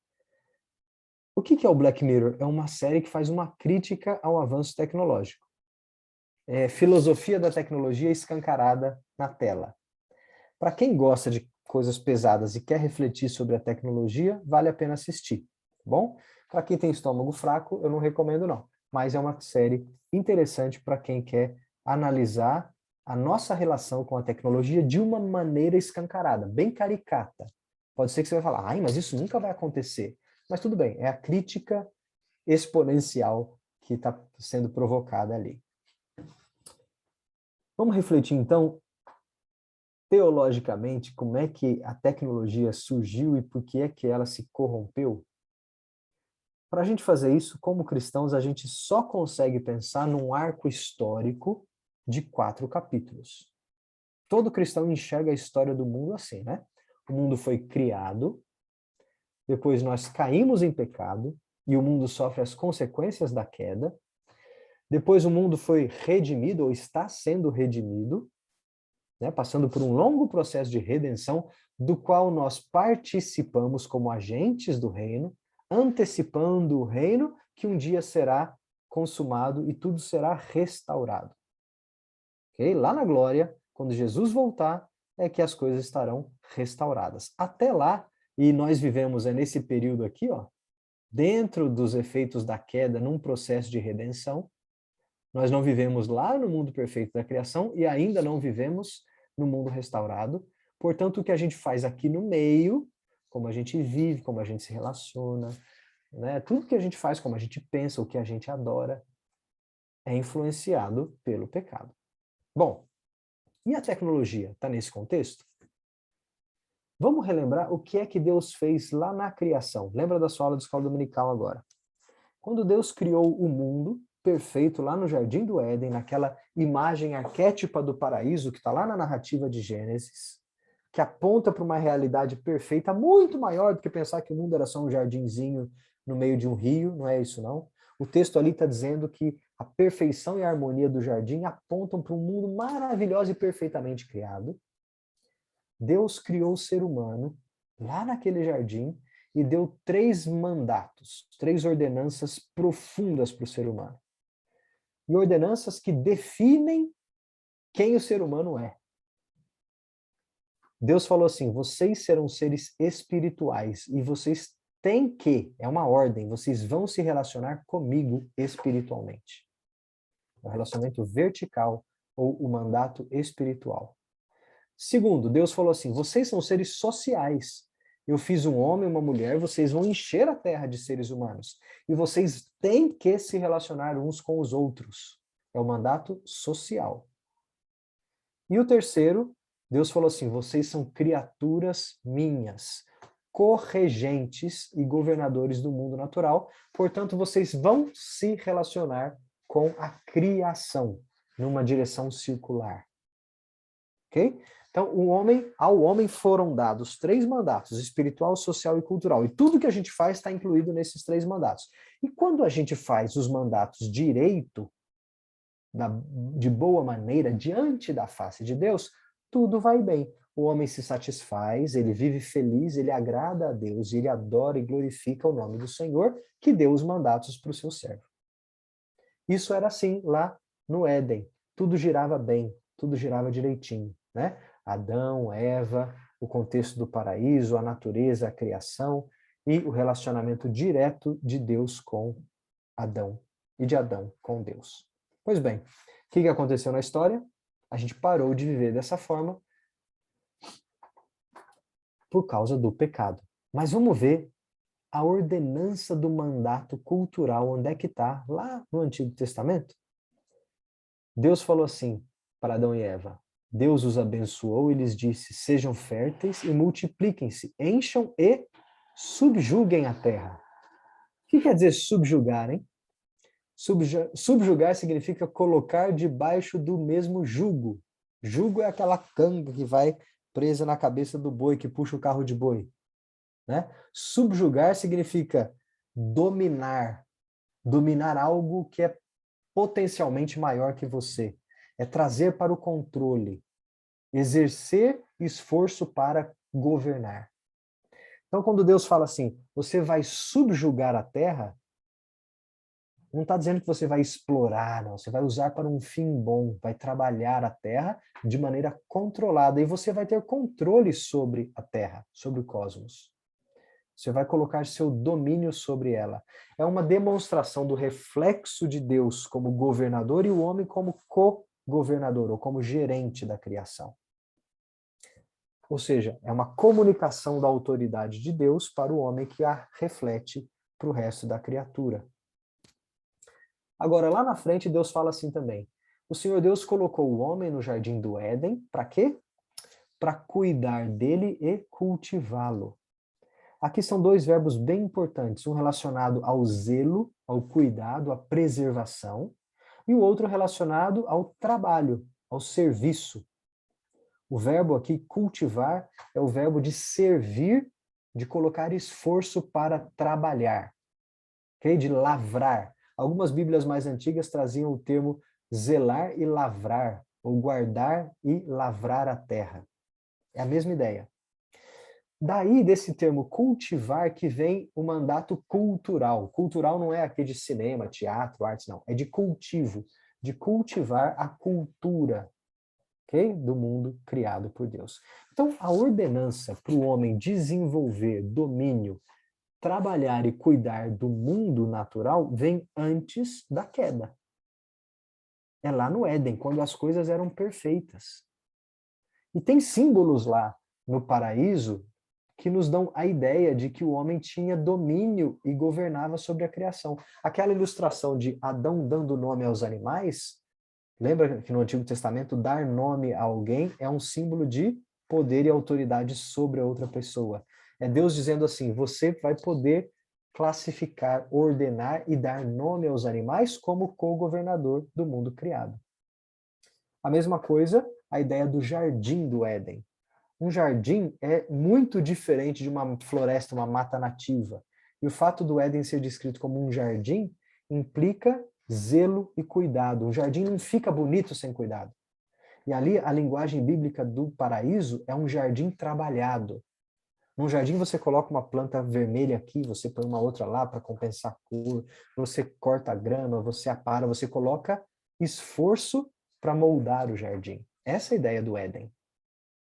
O que é o Black Mirror? É uma série que faz uma crítica ao avanço tecnológico. filosofia da tecnologia escancarada na tela. Para quem gosta de coisas pesadas e quer refletir sobre a tecnologia, vale a pena assistir, tá bom? Para quem tem estômago fraco, eu não recomendo não, mas é uma série interessante para quem quer analisar a nossa relação com a tecnologia de uma maneira escancarada, bem caricata. Pode ser que você vai falar, ai, mas isso nunca vai acontecer. Mas tudo bem, é a crítica exponencial que está sendo provocada ali. Vamos refletir então, teologicamente, como é que a tecnologia surgiu e por que é que ela se corrompeu? Para a gente fazer isso, como cristãos, a gente só consegue pensar num arco histórico de 4 capítulos. Todo cristão enxerga a história do mundo assim, né? O mundo foi criado, depois nós caímos em pecado, e o mundo sofre as consequências da queda. Depois o mundo foi redimido, ou está sendo redimido, né? Passando por um longo processo de redenção, do qual nós participamos como agentes do reino, antecipando o reino que um dia será consumado e tudo será restaurado. Okay? Lá na glória, quando Jesus voltar, é que as coisas estarão restauradas. Até lá, e nós vivemos nesse período aqui, ó, dentro dos efeitos da queda, num processo de redenção. Nós não vivemos lá no mundo perfeito da criação e ainda não vivemos no mundo restaurado. Portanto, o que a gente faz aqui no meio, como a gente vive, como a gente se relaciona, né, tudo que a gente faz, como a gente pensa, o que a gente adora, é influenciado pelo pecado. Bom, e a tecnologia está nesse contexto? Vamos relembrar o que é que Deus fez lá na criação. Lembra da sua aula de escola dominical agora? Quando Deus criou o mundo perfeito lá no Jardim do Éden, naquela imagem arquétipa do paraíso que está lá na narrativa de Gênesis, que aponta para uma realidade perfeita, muito maior do que pensar que o mundo era só um jardinzinho no meio de um rio, não é isso não. O texto ali está dizendo que a perfeição e a harmonia do jardim apontam para um mundo maravilhoso e perfeitamente criado. Deus criou o ser humano lá naquele jardim e deu 3 mandatos, 3 ordenanças profundas para o ser humano. E ordenanças que definem quem o ser humano é. Deus falou assim, vocês serão seres espirituais e vocês têm que, é uma ordem, vocês vão se relacionar comigo espiritualmente. É um relacionamento vertical ou o mandato espiritual. Segundo, Deus falou assim, vocês são seres sociais. Eu fiz um homem e uma mulher, vocês vão encher a terra de seres humanos. E vocês têm que se relacionar uns com os outros. É o mandato social. E o terceiro, Deus falou assim, vocês são criaturas minhas, corregentes e governadores do mundo natural. Portanto, vocês vão se relacionar com a criação, numa direção circular. Ok? Então, ao homem foram dados 3 mandatos, espiritual, social e cultural. E tudo que a gente faz está incluído nesses 3 mandatos. E quando a gente faz os mandatos direito, de boa maneira, diante da face de Deus, tudo vai bem. O homem se satisfaz, ele vive feliz, ele agrada a Deus, ele adora e glorifica o nome do Senhor, que deu os mandatos para o seu servo. Isso era assim lá no Éden. Tudo girava bem, tudo girava direitinho, né? Adão, Eva, o contexto do paraíso, a natureza, a criação e o relacionamento direto de Deus com Adão e de Adão com Deus. Pois bem, o que aconteceu na história? A gente parou de viver dessa forma por causa do pecado. Mas vamos ver a ordenança do mandato cultural, onde é que está? Lá no Antigo Testamento. Deus falou assim para Adão e Eva, Deus os abençoou e lhes disse, sejam férteis e multipliquem-se, encham e subjuguem a terra. O que quer dizer subjugar, hein? Subjugar significa colocar debaixo do mesmo jugo. Jugo é aquela canga que vai presa na cabeça do boi, que puxa o carro de boi. Né? Subjugar significa dominar. Dominar algo que é potencialmente maior que você. É trazer para o controle. Exercer esforço para governar. Então, quando Deus fala assim, você vai subjugar a terra, Não está dizendo que você vai explorar, não. Você vai usar para um fim bom, vai trabalhar a terra de maneira controlada e você vai ter controle sobre a terra, sobre o cosmos. Você vai colocar seu domínio sobre ela. É uma demonstração do reflexo de Deus como governador e o homem como co-governador, ou como gerente da criação. Ou seja, é uma comunicação da autoridade de Deus para o homem que a reflete para o resto da criatura. Agora, lá na frente, Deus fala assim também. O Senhor Deus colocou o homem no jardim do Éden, para quê? Para cuidar dele e cultivá-lo. Aqui são dois verbos bem importantes, um relacionado ao zelo, ao cuidado, à preservação, e o outro relacionado ao trabalho, ao serviço. O verbo aqui, cultivar, é o verbo de servir, de colocar esforço para trabalhar, okay? De lavrar. Algumas Bíblias mais antigas traziam o termo zelar e lavrar, ou guardar e lavrar a terra. É a mesma ideia. Daí, desse termo cultivar, que vem o mandato cultural. Cultural não é aqui de cinema, teatro, artes, não. É de cultivo, de cultivar a cultura, okay? Do mundo criado por Deus. Então, a ordenança para o homem desenvolver domínio, trabalhar e cuidar do mundo natural vem antes da queda. É lá no Éden, quando as coisas eram perfeitas. E tem símbolos lá no paraíso que nos dão a ideia de que o homem tinha domínio e governava sobre a criação. Aquela ilustração de Adão dando nome aos animais, lembra que no Antigo Testamento dar nome a alguém é um símbolo de poder e autoridade sobre a outra pessoa. É Deus dizendo assim, você vai poder classificar, ordenar e dar nome aos animais como co-governador do mundo criado. A mesma coisa, a ideia do jardim do Éden. Um jardim é muito diferente de uma floresta, uma mata nativa. E o fato do Éden ser descrito como um jardim implica zelo e cuidado. Um jardim não fica bonito sem cuidado. E ali a linguagem bíblica do paraíso é um jardim trabalhado. Num jardim você coloca uma planta vermelha aqui, você põe uma outra lá para compensar a cor, você corta a grama, você apara, você coloca esforço para moldar o jardim. Essa é a ideia do Éden.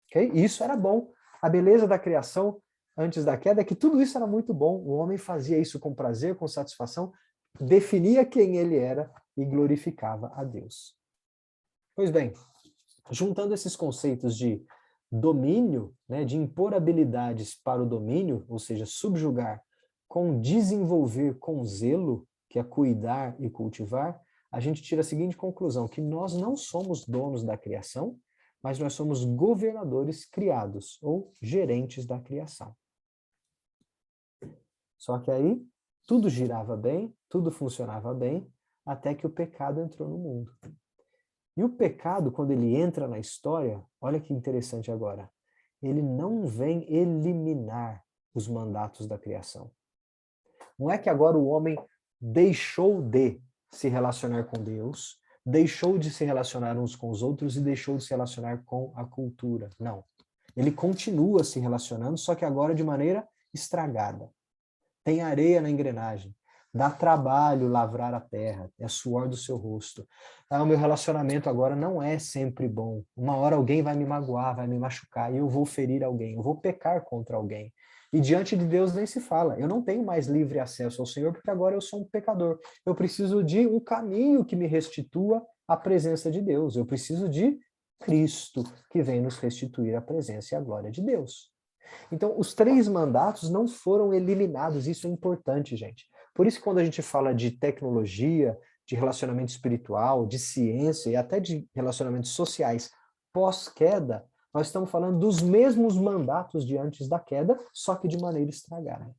Okay? E isso era bom. A beleza da criação antes da queda é que tudo isso era muito bom. O homem fazia isso com prazer, com satisfação, definia quem ele era e glorificava a Deus. Pois bem, juntando esses conceitos de domínio, né, de impor habilidades para o domínio, ou seja, subjugar, com desenvolver com zelo, que é cuidar e cultivar, a gente tira a seguinte conclusão, que nós não somos donos da criação, mas nós somos governadores criados, ou gerentes da criação. Só que aí, tudo girava bem, tudo funcionava bem, até que o pecado entrou no mundo. E o pecado, quando ele entra na história, olha que interessante agora, ele não vem eliminar os mandatos da criação. Não é que agora o homem deixou de se relacionar com Deus, deixou de se relacionar uns com os outros e deixou de se relacionar com a cultura. Não. Ele continua se relacionando, só que agora de maneira estragada. Tem areia na engrenagem. Dá trabalho lavrar a terra. É suor do seu rosto. Ah, o meu relacionamento agora não é sempre bom. Uma hora alguém vai me magoar, vai me machucar, e eu vou ferir alguém, eu vou pecar contra alguém. E diante de Deus nem se fala. Eu não tenho mais livre acesso ao Senhor, porque agora eu sou um pecador. Eu preciso de um caminho que me restitua à presença de Deus. Eu preciso de Cristo, que vem nos restituir a presença e a glória de Deus. Então, os 3 mandatos não foram eliminados. Isso é importante, gente. Por isso que quando a gente fala de tecnologia, de relacionamento espiritual, de ciência e até de relacionamentos sociais pós-queda, nós estamos falando dos mesmos mandatos de antes da queda, só que de maneira estragada.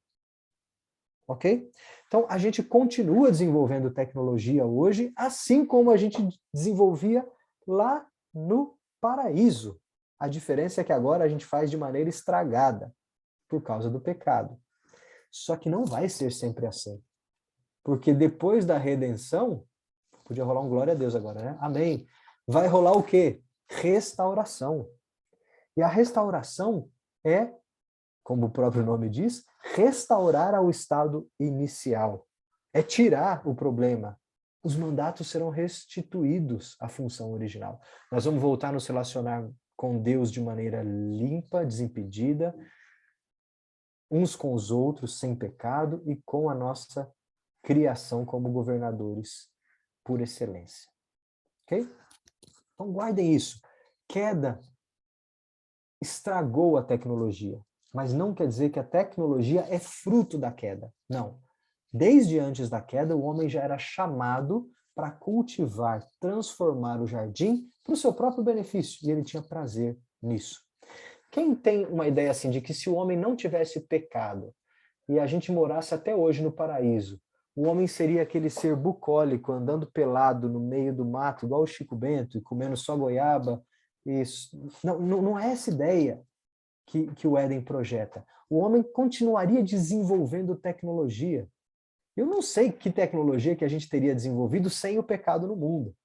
Ok? Então, a gente continua desenvolvendo tecnologia hoje, assim como a gente desenvolvia lá no paraíso. A diferença é que agora a gente faz de maneira estragada, por causa do pecado. Só que não vai ser sempre assim. Porque depois da redenção, podia rolar um glória a Deus agora, né? Amém. Vai rolar o quê? Restauração. E a restauração é, como o próprio nome diz, restaurar ao estado inicial. é tirar o problema. Os mandatos serão restituídos à função original. Nós vamos voltar a nos relacionar com Deus de maneira limpa, desimpedida, uns com os outros, sem pecado, e com a nossa criação como governadores por excelência. Ok? Então guardem isso. Queda estragou a tecnologia, mas não quer dizer que a tecnologia é fruto da queda. Não. Desde antes da queda, o homem já era chamado para cultivar, transformar o jardim para o seu próprio benefício, e ele tinha prazer nisso. Quem tem uma ideia assim de que se o homem não tivesse pecado e a gente morasse até hoje no paraíso, o homem seria aquele ser bucólico, andando pelado no meio do mato, igual o Chico Bento, e comendo só goiaba? Não é essa ideia que o Éden projeta. O homem continuaria desenvolvendo tecnologia. Eu não sei que tecnologia que a gente teria desenvolvido sem o pecado no mundo.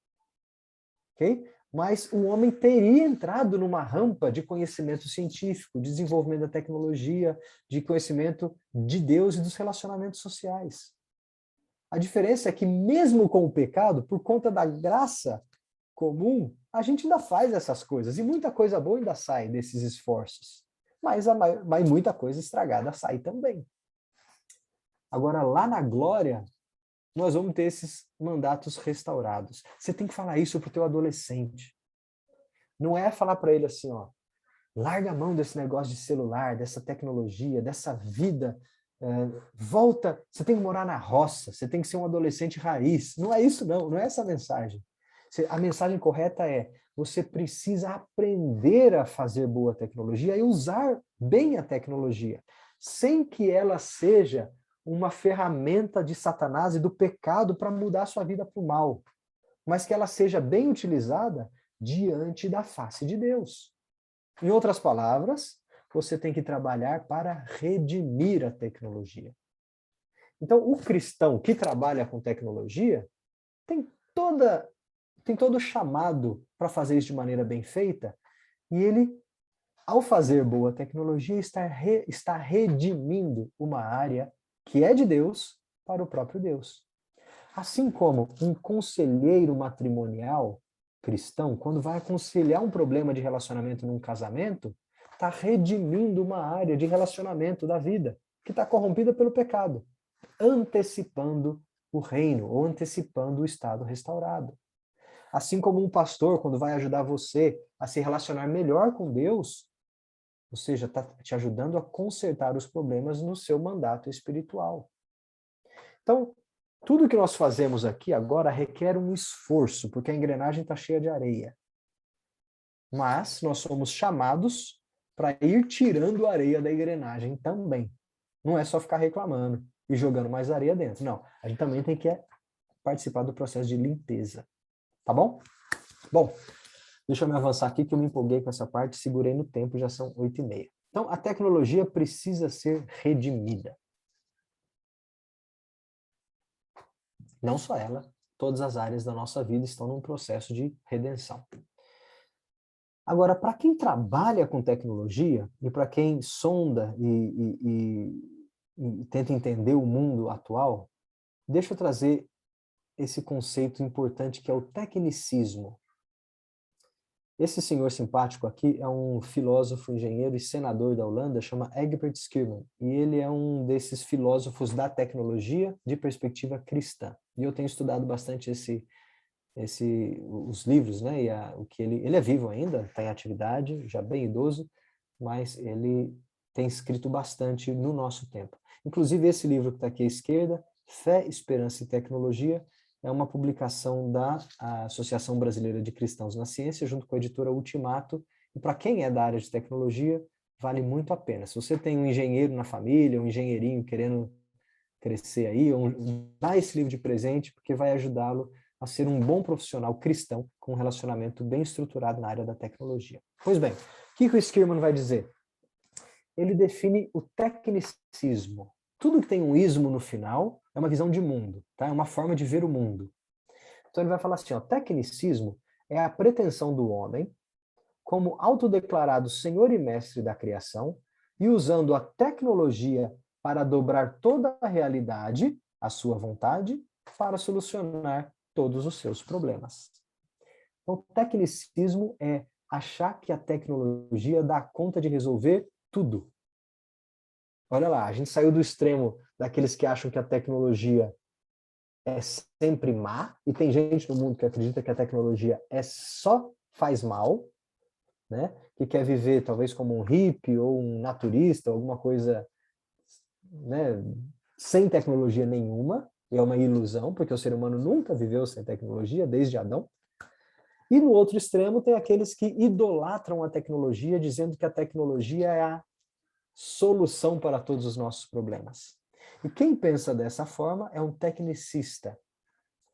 Ok? Mas o homem teria entrado numa rampa de conhecimento científico, de desenvolvimento da tecnologia, de conhecimento de Deus e dos relacionamentos sociais. A diferença é que mesmo com o pecado, por conta da graça comum, a gente ainda faz essas coisas. E muita coisa boa ainda sai desses esforços. Mas muita coisa estragada sai também. Agora, lá na glória, nós vamos ter esses mandatos restaurados. Você tem que falar isso para o teu adolescente. Não é falar para ele assim, ó, larga a mão desse negócio de celular, dessa tecnologia, dessa vida, volta, você tem que morar na roça, você tem que ser um adolescente raiz. Não é isso não é essa a mensagem. A mensagem correta é, você precisa aprender a fazer boa tecnologia e usar bem a tecnologia, sem que ela seja uma ferramenta de Satanás e do pecado para mudar a sua vida para o mal, mas que ela seja bem utilizada diante da face de Deus. Em outras palavras, você tem que trabalhar para redimir a tecnologia. Então, o cristão que trabalha com tecnologia tem todo o chamado para fazer isso de maneira bem feita, e ele, ao fazer boa tecnologia, está redimindo uma área que é de Deus para o próprio Deus. Assim como um conselheiro matrimonial cristão, quando vai aconselhar um problema de relacionamento num casamento, está redimindo uma área de relacionamento da vida que está corrompida pelo pecado, antecipando o reino ou antecipando o estado restaurado. Assim como um pastor, quando vai ajudar você a se relacionar melhor com Deus, ou seja, está te ajudando a consertar os problemas no seu mandato espiritual. Então, tudo que nós fazemos aqui agora requer um esforço, porque a engrenagem está cheia de areia. Mas nós somos chamados para ir tirando a areia da engrenagem também. Não é só ficar reclamando e jogando mais areia dentro. Não, a gente também tem que participar do processo de limpeza. Tá bom? Bom, deixa eu me avançar aqui que eu me empolguei com essa parte, segurei no tempo, já são 8h30. Então, a tecnologia precisa ser redimida. Não só ela, todas as áreas da nossa vida estão num processo de redenção. Agora, para quem trabalha com tecnologia e para quem sonda e tenta entender o mundo atual, deixa eu trazer esse conceito importante que é o tecnicismo. Esse senhor simpático aqui é um filósofo, engenheiro e senador da Holanda, chama Egbert Schirmer, e ele é um desses filósofos da tecnologia de perspectiva cristã. E eu tenho estudado bastante os livros, né? O que ele é vivo ainda, está em atividade, já bem idoso, mas ele tem escrito bastante no nosso tempo. Inclusive esse livro que está aqui à esquerda, Fé, Esperança e Tecnologia, é uma publicação da Associação Brasileira de Cristãos na Ciência, junto com a editora Ultimato, e para quem é da área de tecnologia, vale muito a pena. Se você tem um engenheiro na família, um engenheirinho querendo crescer aí, dá esse livro de presente, porque vai ajudá-lo a ser um bom profissional cristão com um relacionamento bem estruturado na área da tecnologia. Pois bem, o que o Schirmer vai dizer? Ele define o tecnicismo. Tudo que tem um ismo no final é uma visão de mundo, tá? É uma forma de ver o mundo. Então ele vai falar assim, ó, tecnicismo é a pretensão do homem como autodeclarado senhor e mestre da criação e usando a tecnologia para dobrar toda a realidade à sua vontade para solucionar todos os seus problemas. Então, o tecnicismo é achar que a tecnologia dá conta de resolver tudo. Olha lá, a gente saiu do extremo daqueles que acham que a tecnologia é sempre má, e tem gente no mundo que acredita que a tecnologia só faz mal, né? Que quer viver talvez como um hippie ou um naturista, alguma coisa, né, sem tecnologia nenhuma, e é uma ilusão, porque o ser humano nunca viveu sem tecnologia, desde Adão. E no outro extremo tem aqueles que idolatram a tecnologia, dizendo que a tecnologia é a solução para todos os nossos problemas. E quem pensa dessa forma é um tecnicista.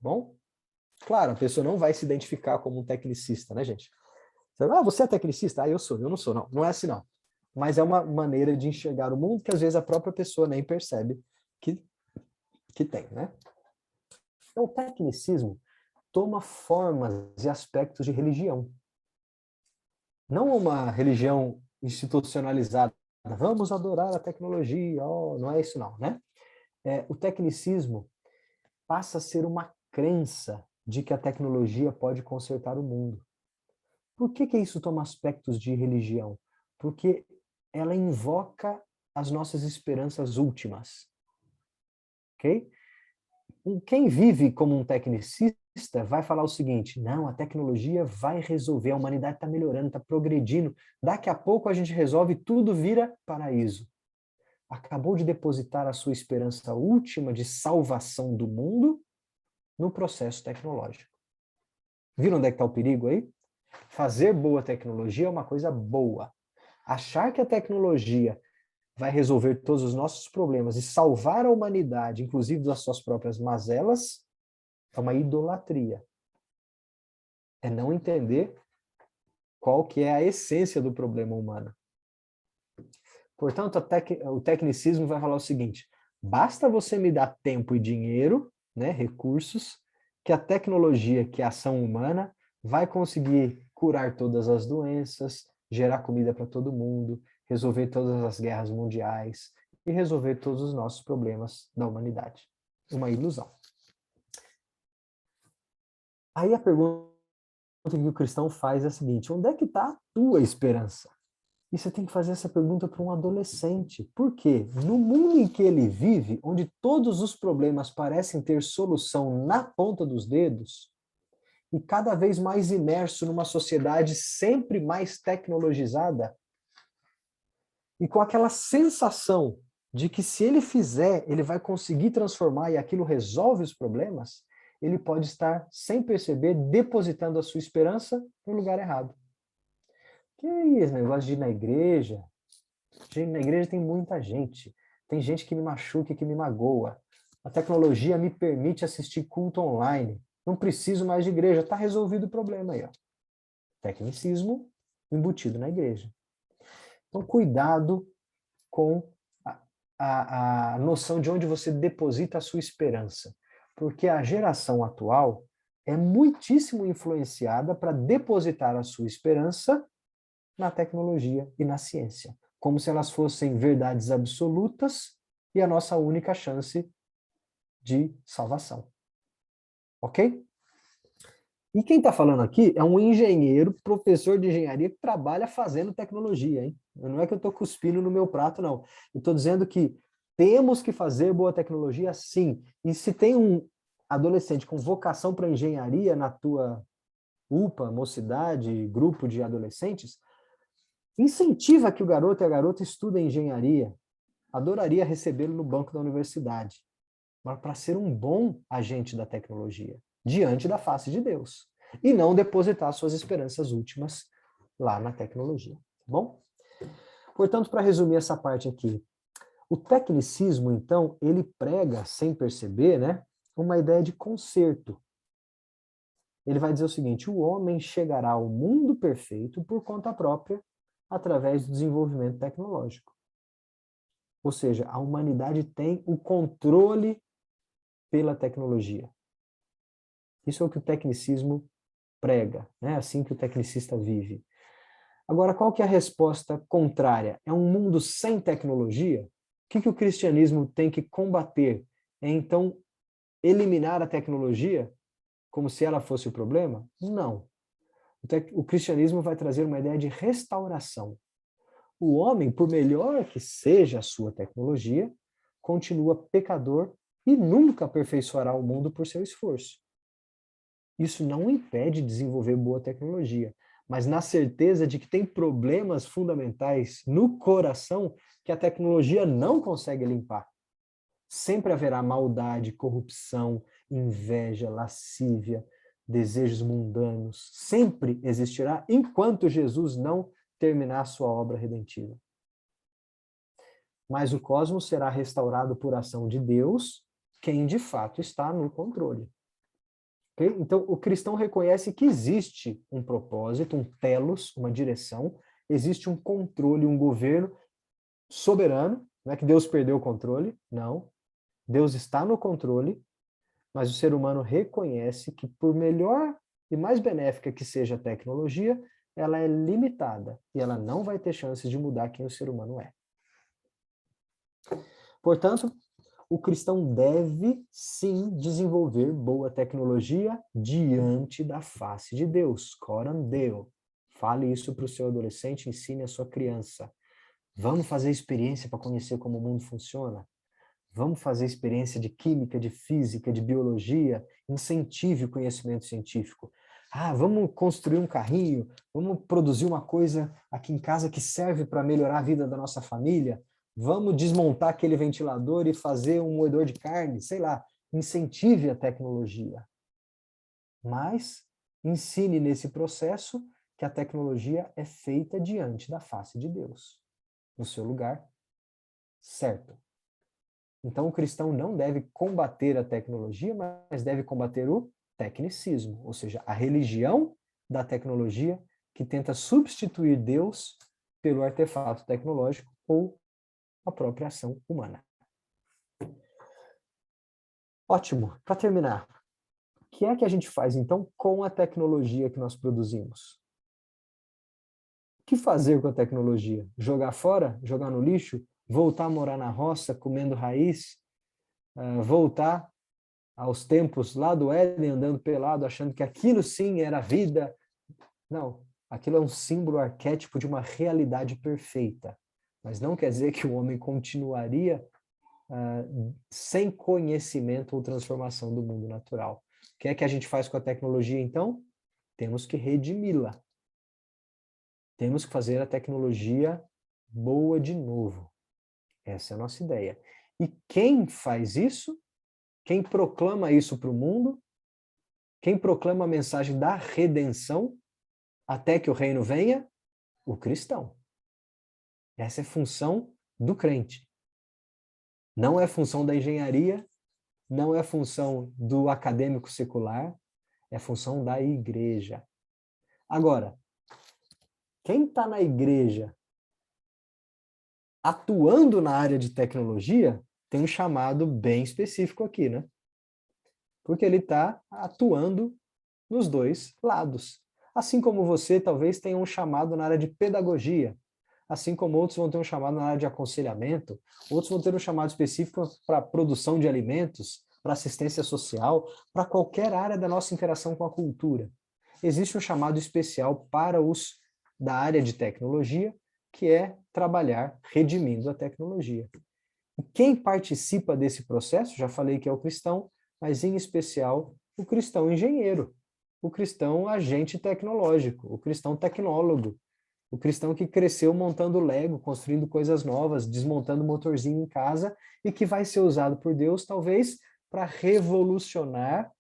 Bom? Claro, a pessoa não vai se identificar como um tecnicista, né, gente? Você é tecnicista? Eu sou. Eu não sou, não. Não é assim, não. Mas é uma maneira de enxergar o mundo que às vezes a própria pessoa nem percebe que tem, né? Então, o tecnicismo toma formas e aspectos de religião. Não uma religião institucionalizada. Vamos adorar a tecnologia. Oh, não é isso, não, né? O tecnicismo passa a ser uma crença de que a tecnologia pode consertar o mundo. Por que isso toma aspectos de religião? Porque ela invoca as nossas esperanças últimas. Ok? Quem vive como um tecnicista vai falar o seguinte: não, a tecnologia vai resolver, a humanidade está melhorando, está progredindo, daqui a pouco a gente resolve, tudo vira paraíso. Acabou de depositar a sua esperança última de salvação do mundo no processo tecnológico. Viram onde é que está o perigo aí? Fazer boa tecnologia é uma coisa boa. Achar que a tecnologia vai resolver todos os nossos problemas e salvar a humanidade, inclusive das suas próprias mazelas, é uma idolatria. É não entender qual que é a essência do problema humano. Portanto, o tecnicismo vai falar o seguinte: basta você me dar tempo e dinheiro, né, recursos, que a tecnologia, que é a ação humana, vai conseguir curar todas as doenças, gerar comida para todo mundo, resolver todas as guerras mundiais e resolver todos os nossos problemas da humanidade. Uma ilusão. Aí a pergunta que o cristão faz é a seguinte: onde é que está a tua esperança? E você tem que fazer essa pergunta para um adolescente. Por quê? No mundo em que ele vive, onde todos os problemas parecem ter solução na ponta dos dedos, e cada vez mais imerso numa sociedade sempre mais tecnologizada, e com aquela sensação de que se ele fizer, ele vai conseguir transformar e aquilo resolve os problemas, ele pode estar, sem perceber, depositando a sua esperança no lugar errado. Que esse negócio de ir na igreja? Gente, na igreja tem muita gente. Tem gente que me machuca e que me magoa. A tecnologia me permite assistir culto online. Não preciso mais de igreja. Está resolvido o problema aí. Ó. Tecnicismo embutido na igreja. Então, cuidado com a noção de onde você deposita a sua esperança. Porque a geração atual é muitíssimo influenciada para depositar a sua esperança na tecnologia e na ciência, como se elas fossem verdades absolutas e a nossa única chance de salvação. Ok? E quem está falando aqui é um engenheiro, professor de engenharia que trabalha fazendo tecnologia, hein? Não é que eu estou cuspindo no meu prato, não. Eu estou dizendo que temos que fazer boa tecnologia, sim. E se tem um adolescente com vocação para engenharia na tua UPA, mocidade, grupo de adolescentes, incentiva que o garoto e a garota estudem engenharia. Adoraria recebê-lo no banco da universidade. Mas para ser um bom agente da tecnologia, diante da face de Deus. E não depositar suas esperanças últimas lá na tecnologia. Tá bom? Portanto, para resumir essa parte aqui, o tecnicismo, então, ele prega, sem perceber, né, uma ideia de conserto. Ele vai dizer o seguinte: o homem chegará ao mundo perfeito por conta própria, através do desenvolvimento tecnológico. Ou seja, a humanidade tem o controle pela tecnologia. Isso é o que o tecnicismo prega, né? Assim que o tecnicista vive. Agora, qual que é a resposta contrária? É um mundo sem tecnologia? O que o cristianismo tem que combater é então eliminar a tecnologia como se ela fosse o problema? Não. O cristianismo vai trazer uma ideia de restauração. O homem, por melhor que seja a sua tecnologia, continua pecador e nunca aperfeiçoará o mundo por seu esforço. Isso não impede desenvolver boa tecnologia, mas na certeza de que tem problemas fundamentais no coração que a tecnologia não consegue limpar. Sempre haverá maldade, corrupção, inveja, lascívia, desejos mundanos. Sempre existirá enquanto Jesus não terminar sua obra redentiva. Mas o cosmos será restaurado por ação de Deus, quem de fato está no controle. Okay? Então, o cristão reconhece que existe um propósito, um telos, uma direção, existe um controle, um governo soberano, não é que Deus perdeu o controle, não. Deus está no controle, mas o ser humano reconhece que, por melhor e mais benéfica que seja a tecnologia, ela é limitada e ela não vai ter chances de mudar quem o ser humano é. Portanto, o cristão deve, sim, desenvolver boa tecnologia diante da face de Deus. Coram Deo. Fale isso para o seu adolescente, ensine a sua criança. Vamos fazer experiência para conhecer como o mundo funciona? Vamos fazer experiência de química, de física, de biologia, incentive o conhecimento científico. Vamos construir um carrinho, vamos produzir uma coisa aqui em casa que serve para melhorar a vida da nossa família. Vamos desmontar aquele ventilador e fazer um moedor de carne, sei lá, incentive a tecnologia. Mas ensine nesse processo que a tecnologia é feita diante da face de Deus, no seu lugar certo. Então, o cristão não deve combater a tecnologia, mas deve combater o tecnicismo, ou seja, a religião da tecnologia que tenta substituir Deus pelo artefato tecnológico ou a própria ação humana. Ótimo. Para terminar, o que é que a gente faz, então, com a tecnologia que nós produzimos? O que fazer com a tecnologia? Jogar fora? Jogar no lixo? Voltar a morar na roça, comendo raiz? Voltar aos tempos lá do Éden, andando pelado, achando que aquilo sim era vida? Não, aquilo é um símbolo arquétipo de uma realidade perfeita. Mas não quer dizer que o homem continuaria sem conhecimento ou transformação do mundo natural. O que é que a gente faz com a tecnologia, então? Temos que redimi-la. Temos que fazer a tecnologia boa de novo. Essa é a nossa ideia. E quem faz isso? Quem proclama isso para o mundo? Quem proclama a mensagem da redenção até que o reino venha? O cristão. Essa é a função do crente. Não é função da engenharia, não é função do acadêmico secular, é função da igreja. Agora, quem está na igreja atuando na área de tecnologia tem um chamado bem específico aqui, né? Porque ele está atuando nos dois lados. Assim como você talvez tenha um chamado na área de pedagogia, assim como outros vão ter um chamado na área de aconselhamento, outros vão ter um chamado específico para produção de alimentos, para assistência social, para qualquer área da nossa interação com a cultura. Existe um chamado especial para os da área de tecnologia, que é trabalhar redimindo a tecnologia. E quem participa desse processo, já falei que é o cristão, mas em especial o cristão engenheiro, o cristão agente tecnológico, o cristão tecnólogo, o cristão que cresceu montando Lego, construindo coisas novas, desmontando motorzinho em casa e que vai ser usado por Deus, talvez, para revolucionar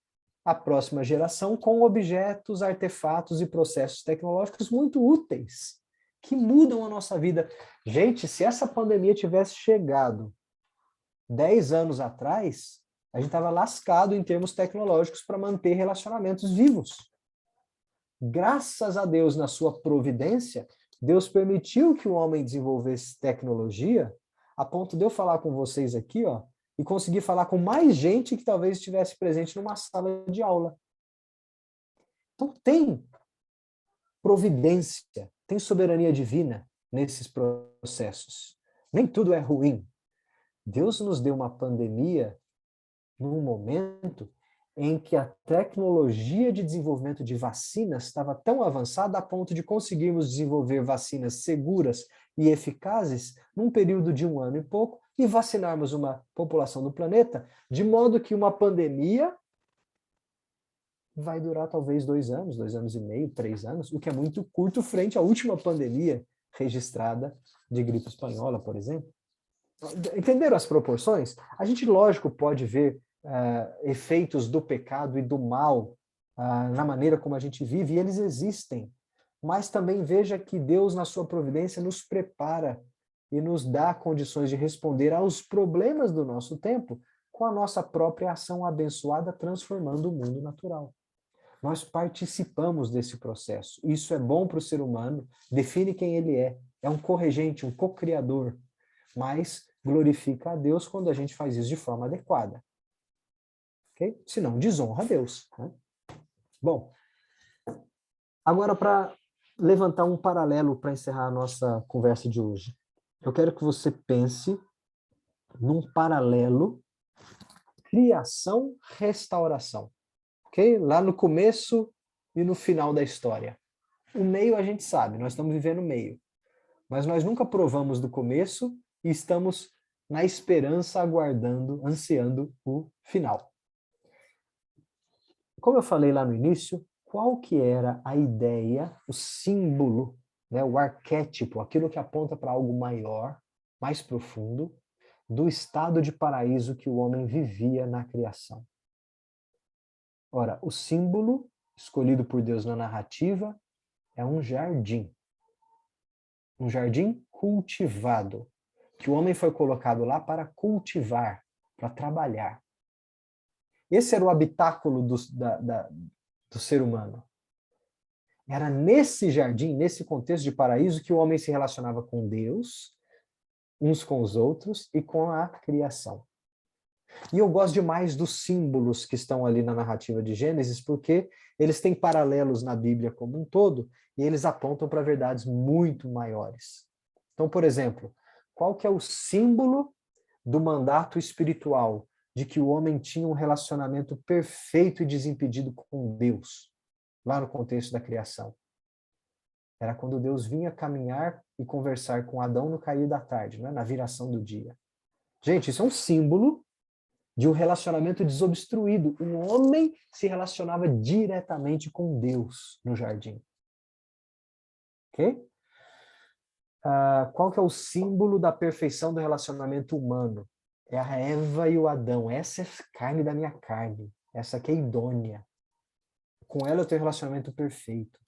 a próxima geração com objetos, artefatos e processos tecnológicos muito úteis, que mudam a nossa vida. Gente, se essa pandemia tivesse chegado 10 anos atrás, a gente estava lascado em termos tecnológicos para manter relacionamentos vivos. Graças a Deus, na sua providência, Deus permitiu que o homem desenvolvesse tecnologia, a ponto de eu falar com vocês aqui, ó, e conseguir falar com mais gente que talvez estivesse presente numa sala de aula. Então tem providência, tem soberania divina nesses processos. Nem tudo é ruim. Deus nos deu uma pandemia num momento em que a tecnologia de desenvolvimento de vacinas estava tão avançada a ponto de conseguirmos desenvolver vacinas seguras e eficazes num período de 1 ano e pouco e vacinarmos uma população do planeta, de modo que uma pandemia vai durar talvez 2 anos, 2 anos e meio, 3 anos, o que é muito curto frente à última pandemia registrada de gripe espanhola, por exemplo. Entenderam as proporções? A gente, lógico, pode ver efeitos do pecado e do mal na maneira como a gente vive, e eles existem. Mas também veja que Deus, na sua providência, nos prepara e nos dá condições de responder aos problemas do nosso tempo com a nossa própria ação abençoada, transformando o mundo natural. Nós participamos desse processo. Isso é bom para o ser humano, define quem ele é. É um corregente, um co-criador, mas glorifica a Deus quando a gente faz isso de forma adequada. Okay? Senão, desonra a Deus. Né? Bom, agora para levantar um paralelo para encerrar a nossa conversa de hoje. Eu quero que você pense num paralelo criação-restauração. Okay? Lá no começo e no final da história. O meio a gente sabe, nós estamos vivendo o meio. Mas nós nunca provamos do começo e estamos na esperança, aguardando, ansiando o final. Como eu falei lá no início, qual que era a ideia, o símbolo, né, o arquétipo, aquilo que aponta para algo maior, mais profundo, do estado de paraíso que o homem vivia na criação? Ora, o símbolo escolhido por Deus na narrativa é um jardim. Um jardim cultivado, que o homem foi colocado lá para cultivar, para trabalhar. Esse era o habitáculo do ser humano. Era nesse jardim, nesse contexto de paraíso, que o homem se relacionava com Deus, uns com os outros e com a criação. E eu gosto demais dos símbolos que estão ali na narrativa de Gênesis, porque eles têm paralelos na Bíblia como um todo, e eles apontam para verdades muito maiores. Então, por exemplo, qual que é o símbolo do mandato espiritual de que o homem tinha um relacionamento perfeito e desimpedido com Deus, lá no contexto da criação? Era quando Deus vinha caminhar e conversar com Adão no cair da tarde, né? Na viração do dia. Gente, isso é um símbolo de um relacionamento desobstruído. O homem se relacionava diretamente com Deus no jardim. Ok? Qual que é o símbolo da perfeição do relacionamento humano? É a Eva e o Adão. Essa é carne da minha carne. Essa aqui é idônea. Com ela eu tenho um relacionamento perfeito.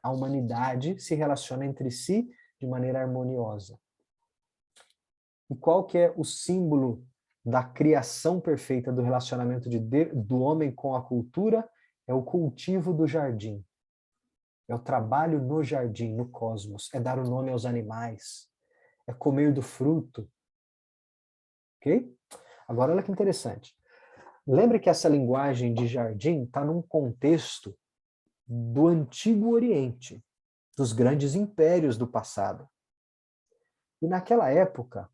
A humanidade se relaciona entre si de maneira harmoniosa. E qual que é o símbolo da criação perfeita do relacionamento do homem com a cultura? É o cultivo do jardim. É o trabalho no jardim, no cosmos. É dar o nome aos animais. É comer do fruto. Ok? Agora, olha que interessante. Lembre que essa linguagem de jardim está num contexto do Antigo Oriente, dos grandes impérios do passado. E naquela época,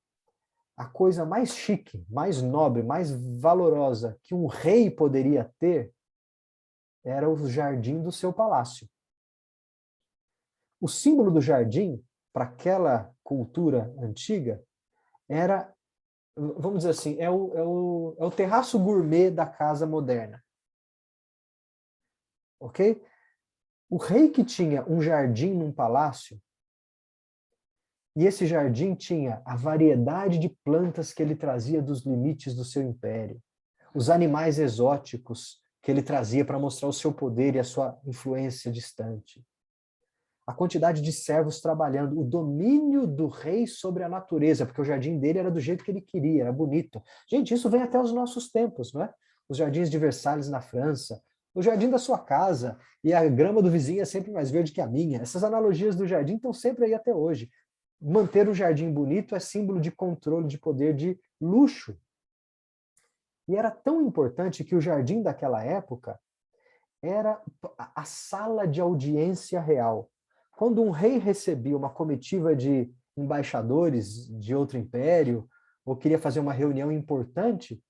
a coisa mais chique, mais nobre, mais valorosa que um rei poderia ter era o jardim do seu palácio. O símbolo do jardim, para aquela cultura antiga, era, vamos dizer assim, é o terraço gourmet da casa moderna. Ok? O rei que tinha um jardim num palácio, e esse jardim tinha a variedade de plantas que ele trazia dos limites do seu império, os animais exóticos que ele trazia para mostrar o seu poder e a sua influência distante, a quantidade de servos trabalhando, o domínio do rei sobre a natureza, porque o jardim dele era do jeito que ele queria, era bonito. Gente, isso vem até os nossos tempos, não é? Os jardins de Versalhes na França, o jardim da sua casa, e a grama do vizinho é sempre mais verde que a minha. Essas analogias do jardim estão sempre aí até hoje. Manter o jardim bonito é símbolo de controle, de poder, de luxo. E era tão importante que o jardim daquela época era a sala de audiência real. Quando um rei recebia uma comitiva de embaixadores de outro império, ou queria fazer uma reunião importante,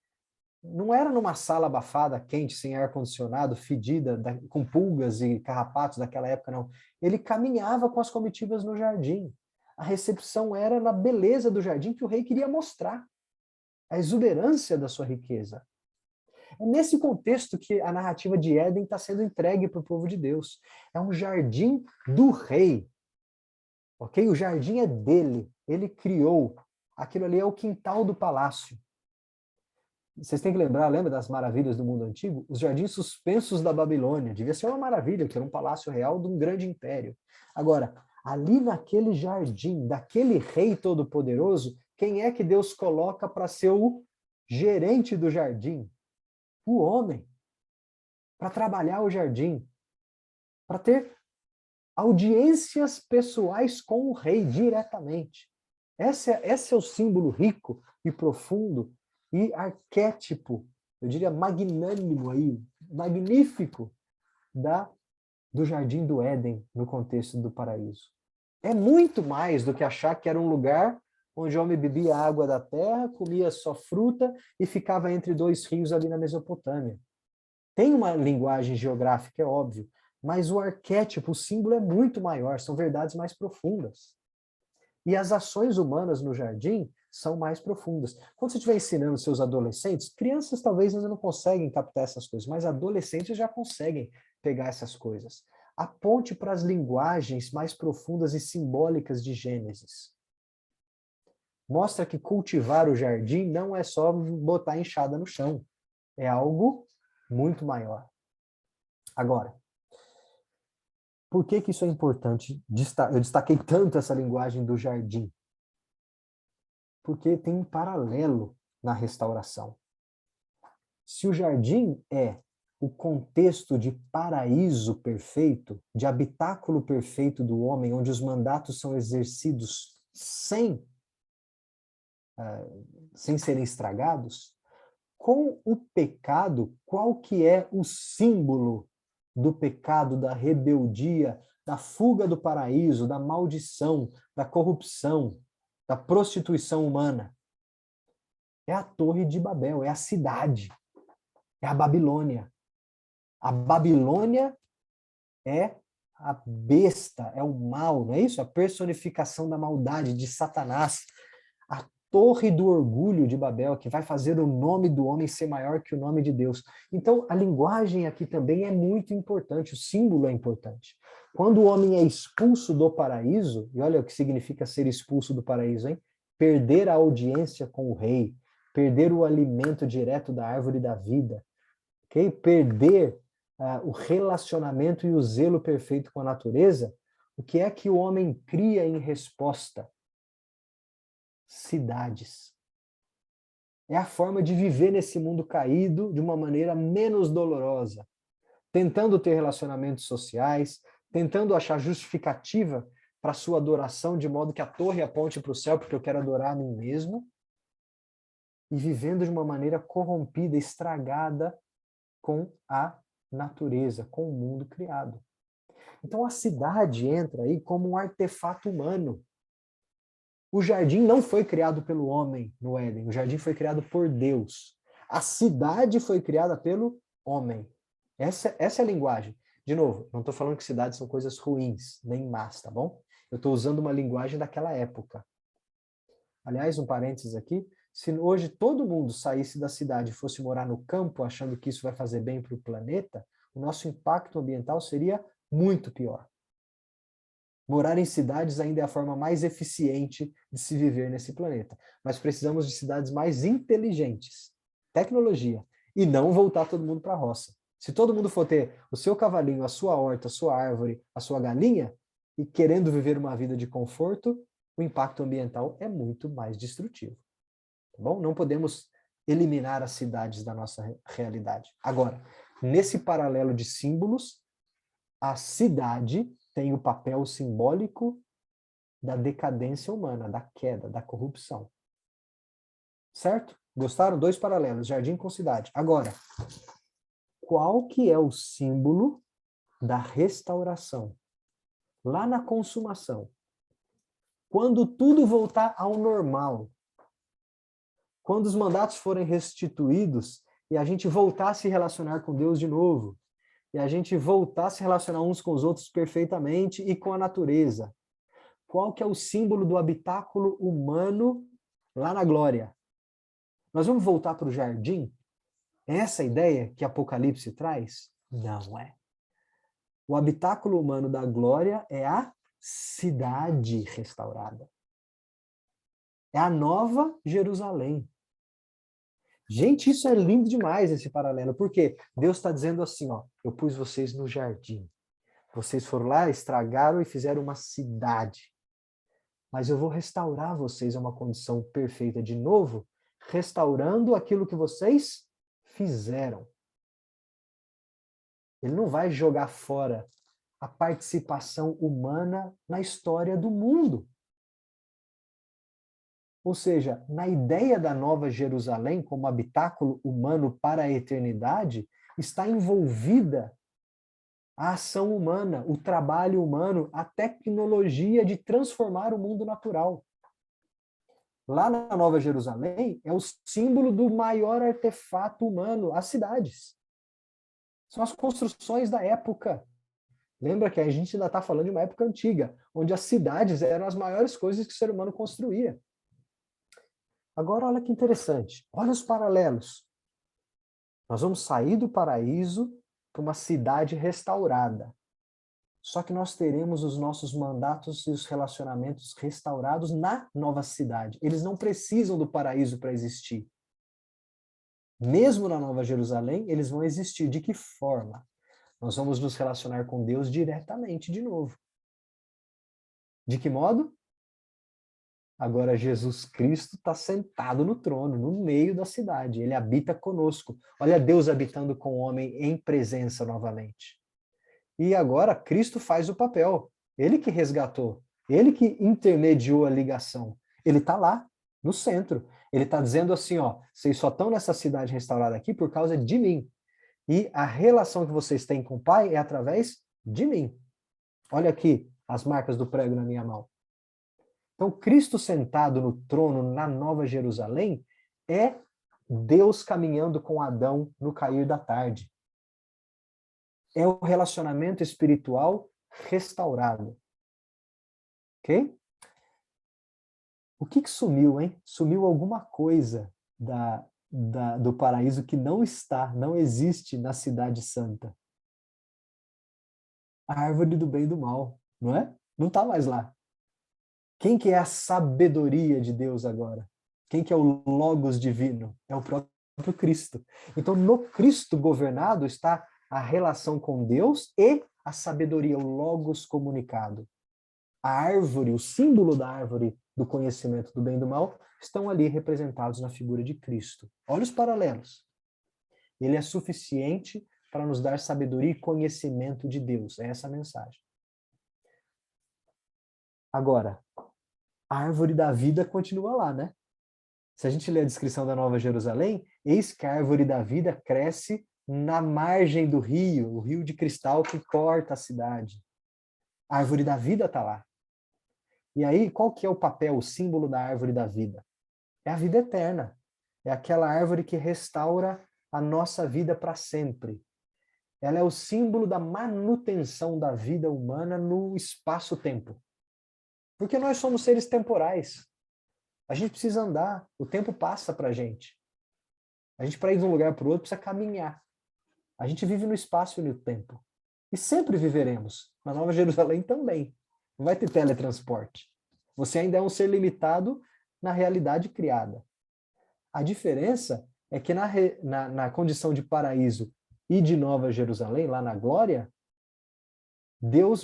não era numa sala abafada, quente, sem ar-condicionado, fedida, com pulgas e carrapatos daquela época, não. Ele caminhava com as comitivas no jardim. A recepção era na beleza do jardim que o rei queria mostrar, a exuberância da sua riqueza. É nesse contexto que a narrativa de Éden está sendo entregue para o povo de Deus. É um jardim do rei. Ok? O jardim é dele. Ele criou. Aquilo ali é o quintal do palácio. Vocês têm que lembrar, lembra das maravilhas do mundo antigo? Os jardins suspensos da Babilônia. Devia ser uma maravilha, que era um palácio real de um grande império. Agora, ali naquele jardim, daquele rei todo-poderoso, quem é que Deus coloca para ser o gerente do jardim? O homem. Para trabalhar o jardim. Para ter audiências pessoais com o rei diretamente. Esse é o símbolo rico e profundo e arquétipo, eu diria magnânimo aí, magnífico do Jardim do Éden no contexto do paraíso. É muito mais do que achar que era um lugar onde o homem bebia água da terra, comia só fruta e ficava entre dois rios ali na Mesopotâmia. Tem uma linguagem geográfica, é óbvio, mas o arquétipo, o símbolo é muito maior, são verdades mais profundas. E as ações humanas no jardim são mais profundas. Quando você estiver ensinando seus adolescentes, crianças talvez ainda não conseguem captar essas coisas, mas adolescentes já conseguem pegar essas coisas. Aponte para as linguagens mais profundas e simbólicas de Gênesis. Mostra que cultivar o jardim não é só botar enxada no chão. É algo muito maior. Agora, por que isso é importante? Eu destaquei tanto essa linguagem do jardim. Porque tem um paralelo na restauração. Se o jardim é o contexto de paraíso perfeito, de habitáculo perfeito do homem, onde os mandatos são exercidos sem serem estragados, com o pecado, qual que é o símbolo do pecado, da rebeldia, da fuga do paraíso, da maldição, da corrupção, da prostituição humana? É a Torre de Babel, é a cidade, é a Babilônia. A Babilônia é a besta, é o mal, não é isso? A personificação da maldade, de Satanás. A torre do orgulho de Babel, que vai fazer o nome do homem ser maior que o nome de Deus. Então, a linguagem aqui também é muito importante, o símbolo é importante. Quando o homem é expulso do paraíso, e olha o que significa ser expulso do paraíso, hein? Perder a audiência com o rei, perder o alimento direto da árvore da vida, okay? Perder o relacionamento e o zelo perfeito com a natureza, o que é que o homem cria em resposta? Cidades. É a forma de viver nesse mundo caído de uma maneira menos dolorosa, tentando ter relacionamentos sociais, tentando achar justificativa para a sua adoração, de modo que a torre aponte para o céu, porque eu quero adorar a mim mesmo, e vivendo de uma maneira corrompida, estragada com a natureza, com o mundo criado. Então a cidade entra aí como um artefato humano. O jardim não foi criado pelo homem no Éden, o jardim foi criado por Deus. A cidade foi criada pelo homem. Essa é a linguagem. De novo, não estou falando que cidades são coisas ruins, nem más, tá bom? Eu estou usando uma linguagem daquela época. Aliás, um parênteses aqui, se hoje todo mundo saísse da cidade e fosse morar no campo, achando que isso vai fazer bem para o planeta, o nosso impacto ambiental seria muito pior. Morar em cidades ainda é a forma mais eficiente de se viver nesse planeta. Mas precisamos de cidades mais inteligentes, tecnologia, e não voltar todo mundo para a roça. Se todo mundo for ter o seu cavalinho, a sua horta, a sua árvore, a sua galinha, e querendo viver uma vida de conforto, o impacto ambiental é muito mais destrutivo. Tá bom? Não podemos eliminar as cidades da nossa realidade. Agora, nesse paralelo de símbolos, a cidade tem o papel simbólico da decadência humana, da queda, da corrupção. Certo? Gostaram? 2 paralelos, jardim com cidade. Agora, qual que é o símbolo da restauração? Lá na consumação. Quando tudo voltar ao normal, quando os mandatos forem restituídos e a gente voltar a se relacionar com Deus de novo, e a gente voltar a se relacionar uns com os outros perfeitamente e com a natureza. Qual que é o símbolo do habitáculo humano lá na glória? Nós vamos voltar para o jardim? É essa a ideia que Apocalipse traz? Não é. O habitáculo humano da glória é a cidade restaurada. É a nova Jerusalém. Gente, isso é lindo demais, esse paralelo, porque Deus está dizendo assim, ó, eu pus vocês no jardim. Vocês foram lá, estragaram e fizeram uma cidade. Mas eu vou restaurar vocês a uma condição perfeita de novo, restaurando aquilo que vocês fizeram. Ele não vai jogar fora a participação humana na história do mundo. Ou seja, na ideia da Nova Jerusalém como habitáculo humano para a eternidade, está envolvida a ação humana, o trabalho humano, a tecnologia de transformar o mundo natural. Lá na Nova Jerusalém é o símbolo do maior artefato humano, as cidades. São as construções da época. Lembra que a gente ainda está falando de uma época antiga, onde as cidades eram as maiores coisas que o ser humano construía. Agora, olha que interessante. Olha os paralelos. Nós vamos sair do paraíso para uma cidade restaurada. Só que nós teremos os nossos mandatos e os relacionamentos restaurados na nova cidade. Eles não precisam do paraíso para existir. Mesmo na Nova Jerusalém, eles vão existir. De que forma? Nós vamos nos relacionar com Deus diretamente de novo. De que modo? Agora Jesus Cristo está sentado no trono, no meio da cidade. Ele habita conosco. Olha Deus habitando com o homem em presença novamente. E agora Cristo faz o papel. Ele que resgatou. Ele que intermediou a ligação. Ele está lá, no centro. Ele está dizendo assim, ó, vocês só estão nessa cidade restaurada aqui por causa de mim. E a relação que vocês têm com o Pai é através de mim. Olha aqui as marcas do prego na minha mão. Então, Cristo sentado no trono na Nova Jerusalém é Deus caminhando com Adão no cair da tarde. É o relacionamento espiritual restaurado. Ok? O que sumiu, hein? Sumiu alguma coisa do paraíso que não está, não existe na Cidade Santa. A árvore do bem e do mal, não é? Não está mais lá. Quem que é a sabedoria de Deus agora? Quem que é o Logos divino? É o próprio Cristo. Então, no Cristo governado está a relação com Deus e a sabedoria, o Logos comunicado. A árvore, o símbolo da árvore do conhecimento do bem e do mal, estão ali representados na figura de Cristo. Olha os paralelos. Ele é suficiente para nos dar sabedoria e conhecimento de Deus. É essa a mensagem. Agora, a árvore da vida continua lá, né? Se a gente ler a descrição da Nova Jerusalém, eis que a árvore da vida cresce na margem do rio, o rio de cristal que corta a cidade. A árvore da vida está lá. E aí, qual que é o papel, o símbolo da árvore da vida? É a vida eterna. É aquela árvore que restaura a nossa vida para sempre. Ela é o símbolo da manutenção da vida humana no espaço-tempo. Porque nós somos seres temporais. A gente precisa andar, o tempo passa para a gente. A gente, para ir de um lugar para o outro, precisa caminhar. A gente vive no espaço e no tempo. E sempre viveremos. Na Nova Jerusalém também. Não vai ter teletransporte. Você ainda é um ser limitado na realidade criada. A diferença é que na condição de paraíso e de Nova Jerusalém, lá na glória, Deus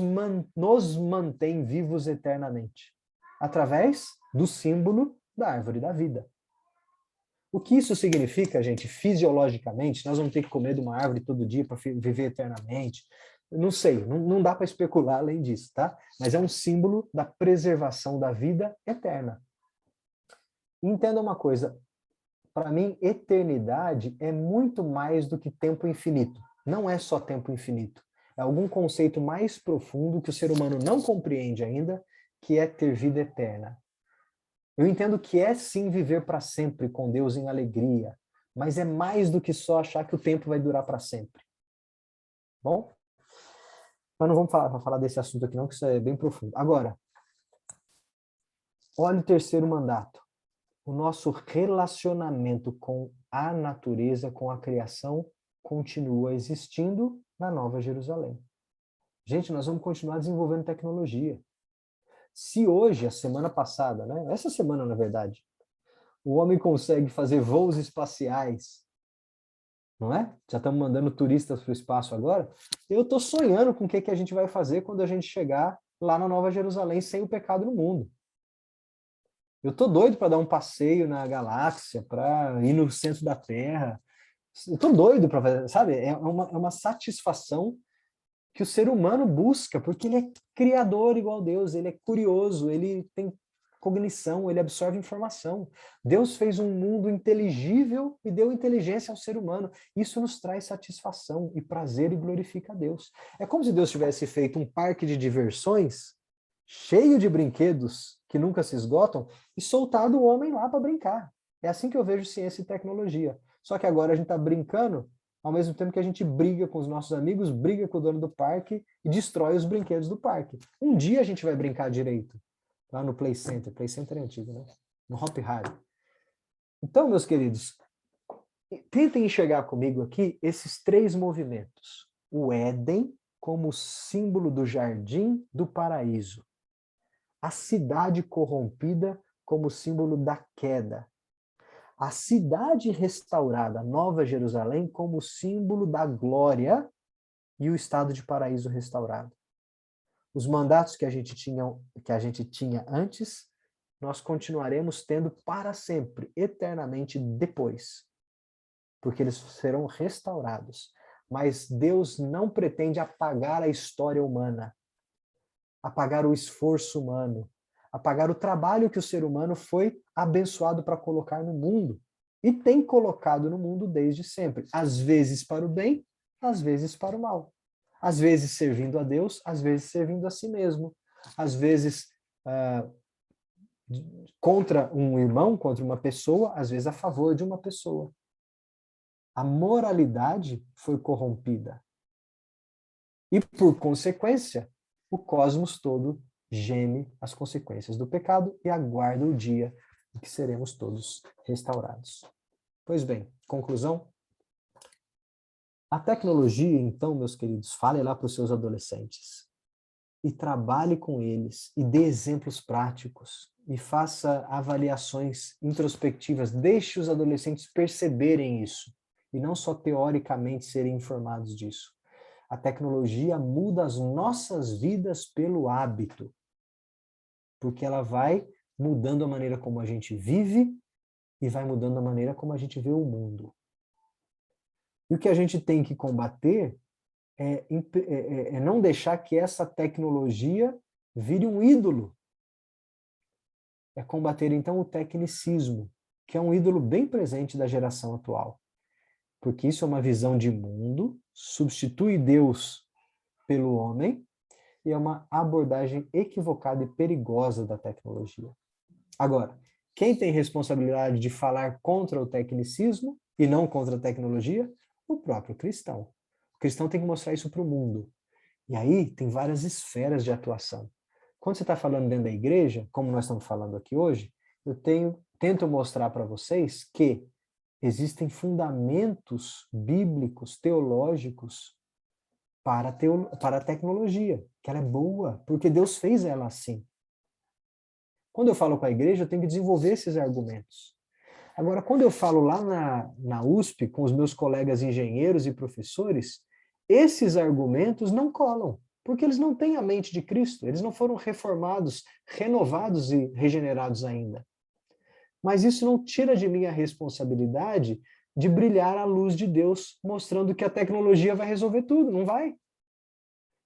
nos mantém vivos eternamente, através do símbolo da árvore da vida. O que isso significa, gente, fisiologicamente? Nós vamos ter que comer de uma árvore todo dia para viver eternamente? Não sei, não dá para especular além disso, tá? Mas é um símbolo da preservação da vida eterna. Entenda uma coisa, para mim, eternidade é muito mais do que tempo infinito. Não é só tempo infinito. É algum conceito mais profundo que o ser humano não compreende ainda, que é ter vida eterna. Eu entendo que é sim viver para sempre com Deus em alegria, mas é mais do que só achar que o tempo vai durar para sempre. Bom? Mas não vamos falar desse assunto aqui não, que isso é bem profundo. Agora, olha o terceiro mandato. O nosso relacionamento com a natureza, com a criação, continua existindo na Nova Jerusalém. Gente, nós vamos continuar desenvolvendo tecnologia. Se hoje, a semana passada, né? Essa semana, na verdade, o homem consegue fazer voos espaciais, não é? Já estamos mandando turistas para o espaço agora. Eu estou sonhando com o que a gente vai fazer quando a gente chegar lá na Nova Jerusalém sem o pecado no mundo. Eu estou doido para dar um passeio na galáxia, para ir no centro da Terra. Eu estou doido para fazer, sabe? É uma satisfação que o ser humano busca, porque ele é criador igual a Deus, ele é curioso, ele tem cognição, ele absorve informação. Deus fez um mundo inteligível e deu inteligência ao ser humano. Isso nos traz satisfação e prazer e glorifica a Deus. É como se Deus tivesse feito um parque de diversões cheio de brinquedos que nunca se esgotam e soltado o homem lá para brincar. É assim que eu vejo ciência e tecnologia. Só que agora a gente está brincando ao mesmo tempo que a gente briga com os nossos amigos, briga com o dono do parque e destrói os brinquedos do parque. Um dia a gente vai brincar direito, lá no Play Center. Play Center é antigo, né? No Hop Hari. Então, meus queridos, tentem enxergar comigo aqui esses três movimentos. O Éden como símbolo do jardim do paraíso. A cidade corrompida como símbolo da queda. A cidade restaurada, Nova Jerusalém, como símbolo da glória e o estado de paraíso restaurado. Os mandatos que a gente tinha antes, nós continuaremos tendo para sempre, eternamente depois, porque eles serão restaurados. Mas Deus não pretende apagar a história humana, apagar o esforço humano, apagar o trabalho que o ser humano foi abençoado para colocar no mundo. E tem colocado no mundo desde sempre. Às vezes para o bem, às vezes para o mal. Às vezes servindo a Deus, às vezes servindo a si mesmo. Às vezes contra um irmão, contra uma pessoa, às vezes a favor de uma pessoa. A moralidade foi corrompida. E, por consequência, o cosmos todo geme as consequências do pecado e aguarda o dia em que seremos todos restaurados. Pois bem, conclusão? A tecnologia, então, meus queridos, fale lá para os seus adolescentes e trabalhe com eles e dê exemplos práticos e faça avaliações introspectivas, deixe os adolescentes perceberem isso e não só teoricamente serem informados disso. A tecnologia muda as nossas vidas pelo hábito, porque ela vai mudando a maneira como a gente vive e vai mudando a maneira como a gente vê o mundo. E o que a gente tem que combater é não deixar que essa tecnologia vire um ídolo. É combater, então, o tecnicismo, que é um ídolo bem presente da geração atual. Porque isso é uma visão de mundo, substitui Deus pelo homem, e é uma abordagem equivocada e perigosa da tecnologia. Agora, quem tem responsabilidade de falar contra o tecnicismo e não contra a tecnologia? O próprio cristão. O cristão tem que mostrar isso para o mundo. E aí tem várias esferas de atuação. Quando você está falando dentro da igreja, como nós estamos falando aqui hoje, eu tento mostrar para vocês que existem fundamentos bíblicos, teológicos, para a tecnologia, que ela é boa, porque Deus fez ela assim. Quando eu falo com a igreja, eu tenho que desenvolver esses argumentos. Agora, quando eu falo lá na USP, com os meus colegas engenheiros e professores, esses argumentos não colam, porque eles não têm a mente de Cristo, eles não foram reformados, renovados e regenerados ainda. Mas isso não tira de mim a responsabilidade de brilhar a luz de Deus, mostrando que a tecnologia vai resolver tudo, não vai.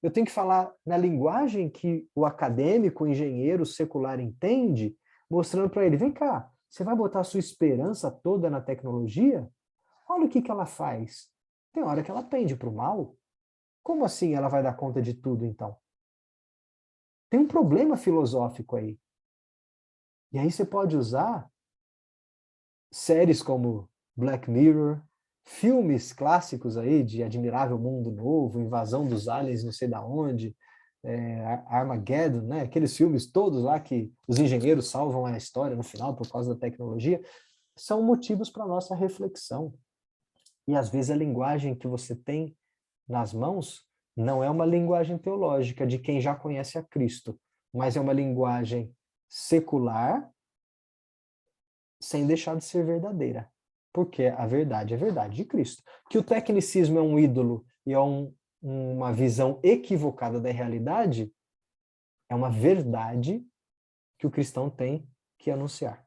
Eu tenho que falar na linguagem que o acadêmico, o engenheiro, o secular entende, mostrando para ele, vem cá, você vai botar a sua esperança toda na tecnologia? Olha o que ela faz. Tem hora que ela pende para o mal. Como assim ela vai dar conta de tudo, então? Tem um problema filosófico aí. E aí você pode usar séries como Black Mirror, filmes clássicos aí de Admirável Mundo Novo, Invasão dos Aliens não sei da onde, Armageddon, né? Aqueles filmes todos lá que os engenheiros salvam a história no final por causa da tecnologia, são motivos para nossa reflexão. E às vezes a linguagem que você tem nas mãos não é uma linguagem teológica de quem já conhece a Cristo, mas é uma linguagem secular sem deixar de ser verdadeira. Porque a verdade é a verdade de Cristo. Que o tecnicismo é um ídolo e é uma visão equivocada da realidade, é uma verdade que o cristão tem que anunciar.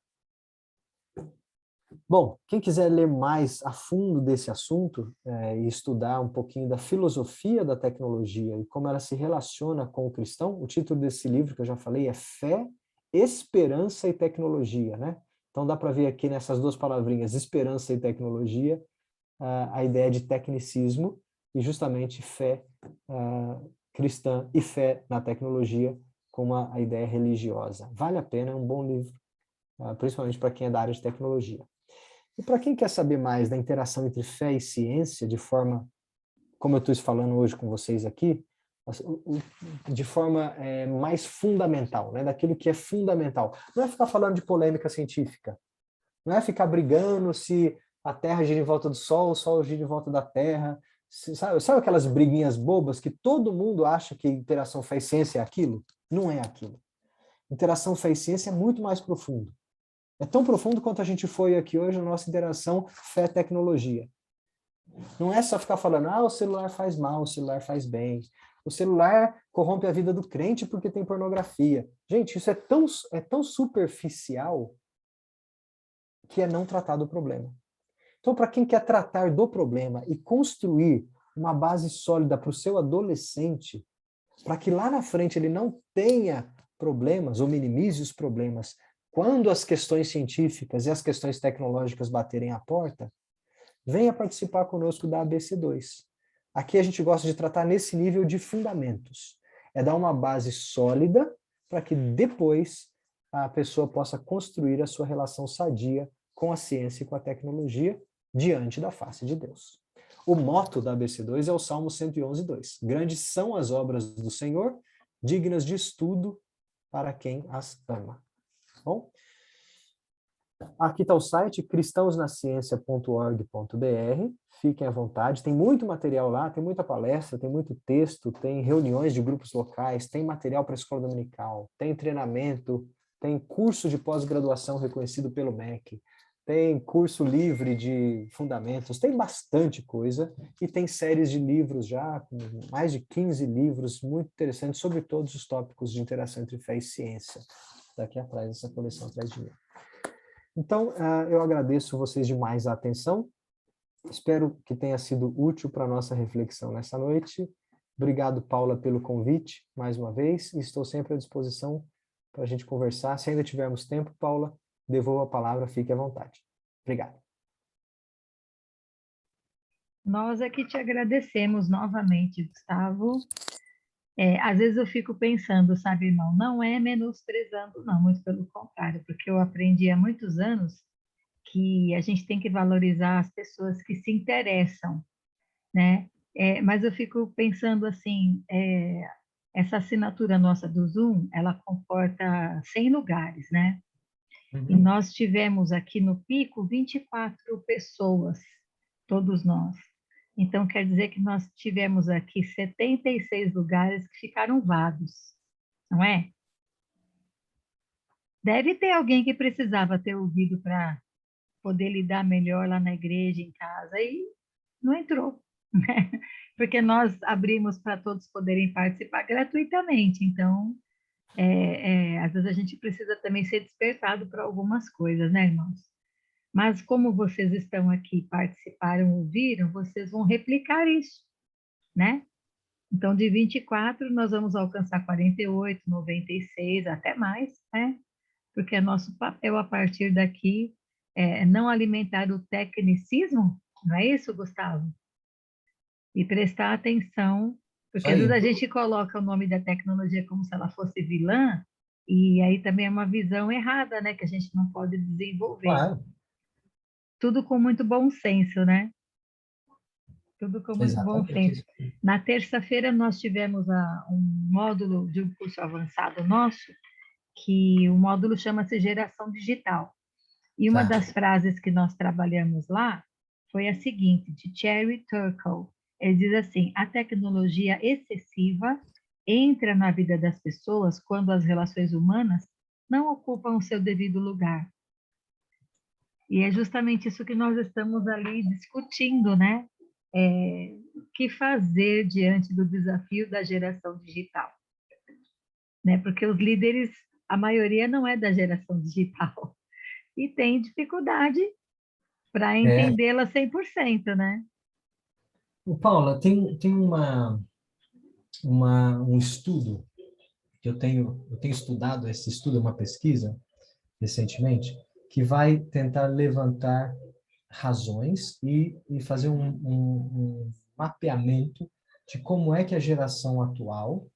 Bom, quem quiser ler mais a fundo desse assunto e estudar um pouquinho da filosofia da tecnologia e como ela se relaciona com o cristão, o título desse livro que eu já falei é Fé, Esperança e Tecnologia, né? Então dá para ver aqui nessas duas palavrinhas, esperança e tecnologia, a ideia de tecnicismo e justamente fé cristã e fé na tecnologia como a ideia religiosa. Vale a pena, é um bom livro, principalmente para quem é da área de tecnologia. E para quem quer saber mais da interação entre fé e ciência, de forma, como eu estou falando hoje com vocês aqui, de forma mais fundamental, né? Daquilo que é fundamental. Não é ficar falando de polêmica científica, não é ficar brigando se a Terra gira em volta do Sol, o Sol gira em volta da Terra. Sabe aquelas briguinhas bobas que todo mundo acha que interação fé e ciência é aquilo? Não é aquilo. Interação fé e ciência é muito mais profundo. É tão profundo quanto a gente foi aqui hoje na nossa interação fé-tecnologia. Não é só ficar falando, o celular faz mal, o celular faz bem. O celular corrompe a vida do crente porque tem pornografia. Gente, isso é tão superficial que é não tratar do problema. Então, para quem quer tratar do problema e construir uma base sólida para o seu adolescente, para que lá na frente ele não tenha problemas ou minimize os problemas quando as questões científicas e as questões tecnológicas baterem a porta, venha participar conosco da ABC2. Aqui a gente gosta de tratar nesse nível de fundamentos. É dar uma base sólida para que depois a pessoa possa construir a sua relação sadia com a ciência e com a tecnologia diante da face de Deus. O moto da ABC2 é o Salmo 111:2. Grandes são as obras do Senhor, dignas de estudo para quem as ama. Bom, aqui está o site cristãosnaciencia.org.br. Fiquem à vontade, tem muito material lá, tem muita palestra, tem muito texto, tem reuniões de grupos locais, tem material para a escola dominical, tem treinamento, tem curso de pós-graduação reconhecido pelo MEC, tem curso livre de fundamentos, tem bastante coisa e tem séries de livros já, com mais de 15 livros muito interessantes sobre todos os tópicos de interação entre fé e ciência. Daqui atrás, essa coleção atrás de mim. Então, eu agradeço vocês demais a atenção. Espero que tenha sido útil para a nossa reflexão nessa noite. Obrigado, Paula, pelo convite, mais uma vez, e estou sempre à disposição para a gente conversar. Se ainda tivermos tempo, Paula, devolvo a palavra, fique à vontade. Obrigado. Nós é que te agradecemos novamente, Gustavo. Às vezes eu fico pensando, sabe, irmão, não é menosprezando, não, muito pelo contrário, porque eu aprendi há muitos anos que a gente tem que valorizar as pessoas que se interessam, né? Mas eu fico pensando assim, essa assinatura nossa do Zoom, ela comporta 100 lugares, né? E nós tivemos aqui no pico 24 pessoas, todos nós. Então, quer dizer que nós tivemos aqui 76 lugares que ficaram vagos, não é? Deve ter alguém que precisava ter ouvido para poder lidar melhor lá na igreja, em casa, e não entrou, né? Porque nós abrimos para todos poderem participar gratuitamente. Então, às vezes a gente precisa também ser despertado para algumas coisas, né, irmãos? Mas como vocês estão aqui, participaram, ouviram, vocês vão replicar isso, né? Então, de 24, nós vamos alcançar 48, 96, até mais, né? Porque é nosso papel, a partir daqui, não alimentar o tecnicismo, não é isso, Gustavo? E prestar atenção, Isso porque às vezes aí. a gente coloca o nome da tecnologia como se ela fosse vilã, e aí também é uma visão errada, né? Que a gente não pode desenvolver. Claro. tudo com muito bom senso, né? Tudo com muito bom Exatamente senso. isso. Na terça-feira nós tivemos um módulo de um curso avançado nosso, que o módulo chama-se Geração Digital. E uma Tá. das frases que nós trabalhamos lá foi a seguinte, de Cherry Turkle. Ele diz assim: a tecnologia excessiva entra na vida das pessoas quando as relações humanas não ocupam o seu devido lugar. E é justamente isso que nós estamos ali discutindo, né? O que fazer diante do desafio da geração digital, né? Porque os líderes, a maioria não é da geração digital e tem dificuldade para É, entendê-la 100%, né? o Paula, tem um estudo que eu tenho estudado, esse estudo é uma pesquisa recentemente, que vai tentar levantar razões e fazer um mapeamento de como é que a geração atual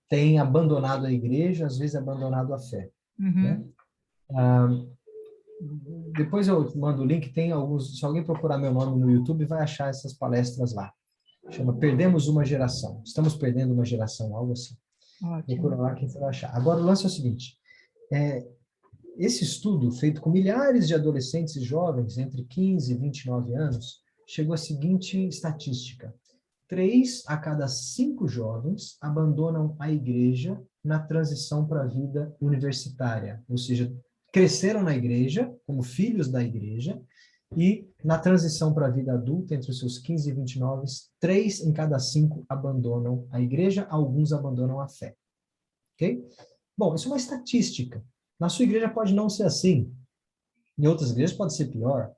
tem abandonado a igreja, às vezes abandonado a fé, né? Uhum. Depois eu mando o link, tem alguns, se alguém procurar meu nome no YouTube, vai achar essas palestras lá. Chama Perdemos uma Geração. Estamos perdendo uma geração, algo assim. Procura Ótimo. lá que você vai achar. Agora, o lance é o seguinte, esse estudo, feito com milhares de adolescentes e jovens entre 15 e 29 anos, chegou à seguinte estatística: 3 a cada 5 jovens abandonam a igreja na transição para a vida universitária, ou seja, cresceram na igreja, como filhos da igreja, e na transição para a vida adulta, entre os seus 15 e 29, 3 em cada 5 abandonam a igreja, alguns abandonam a fé. Ok? Bom, isso é uma estatística. Na sua igreja pode não ser assim, em outras igrejas pode ser pior,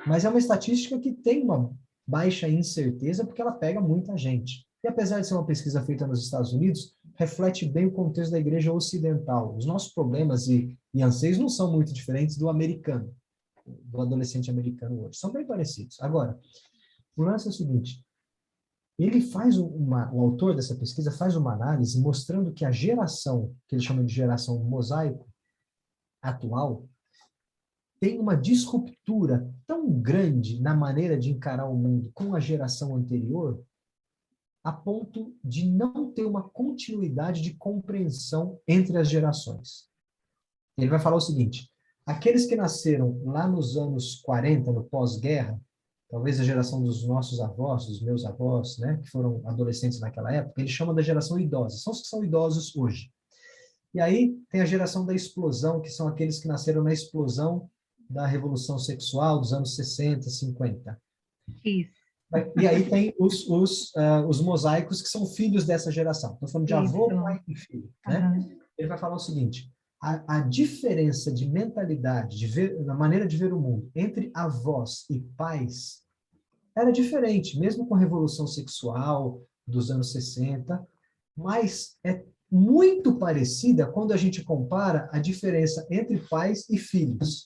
mas é uma estatística que tem uma baixa incerteza porque ela pega muita gente. E apesar de ser uma pesquisa feita nos Estados Unidos, reflete bem o contexto da igreja ocidental. Os nossos problemas e anseios não são muito diferentes do americano, do adolescente americano hoje. São bem parecidos. Agora, o lance é o seguinte, ele faz o autor dessa pesquisa faz uma análise mostrando que a geração, que ele chama de geração mosaico, atual, tem uma disruptura tão grande na maneira de encarar o mundo com a geração anterior, a ponto de não ter uma continuidade de compreensão entre as gerações. Ele vai falar o seguinte: aqueles que nasceram lá nos anos 40, no pós-guerra, talvez a geração dos nossos avós, dos meus avós, né, que foram adolescentes naquela época, ele chama da geração idosa, são os que são idosos hoje. E aí tem a geração da explosão, que são aqueles que nasceram na explosão da revolução sexual dos anos 60, 50. Isso, E aí tem os mosaicos, que são filhos dessa geração. Estou falando de avô, isso. pai e filho. Né? Aham. Ele vai falar o seguinte: a diferença de mentalidade, na maneira de ver o mundo, entre avós e pais, era diferente, mesmo com a revolução sexual dos anos 60, mas é muito parecida quando a gente compara a diferença entre pais e filhos.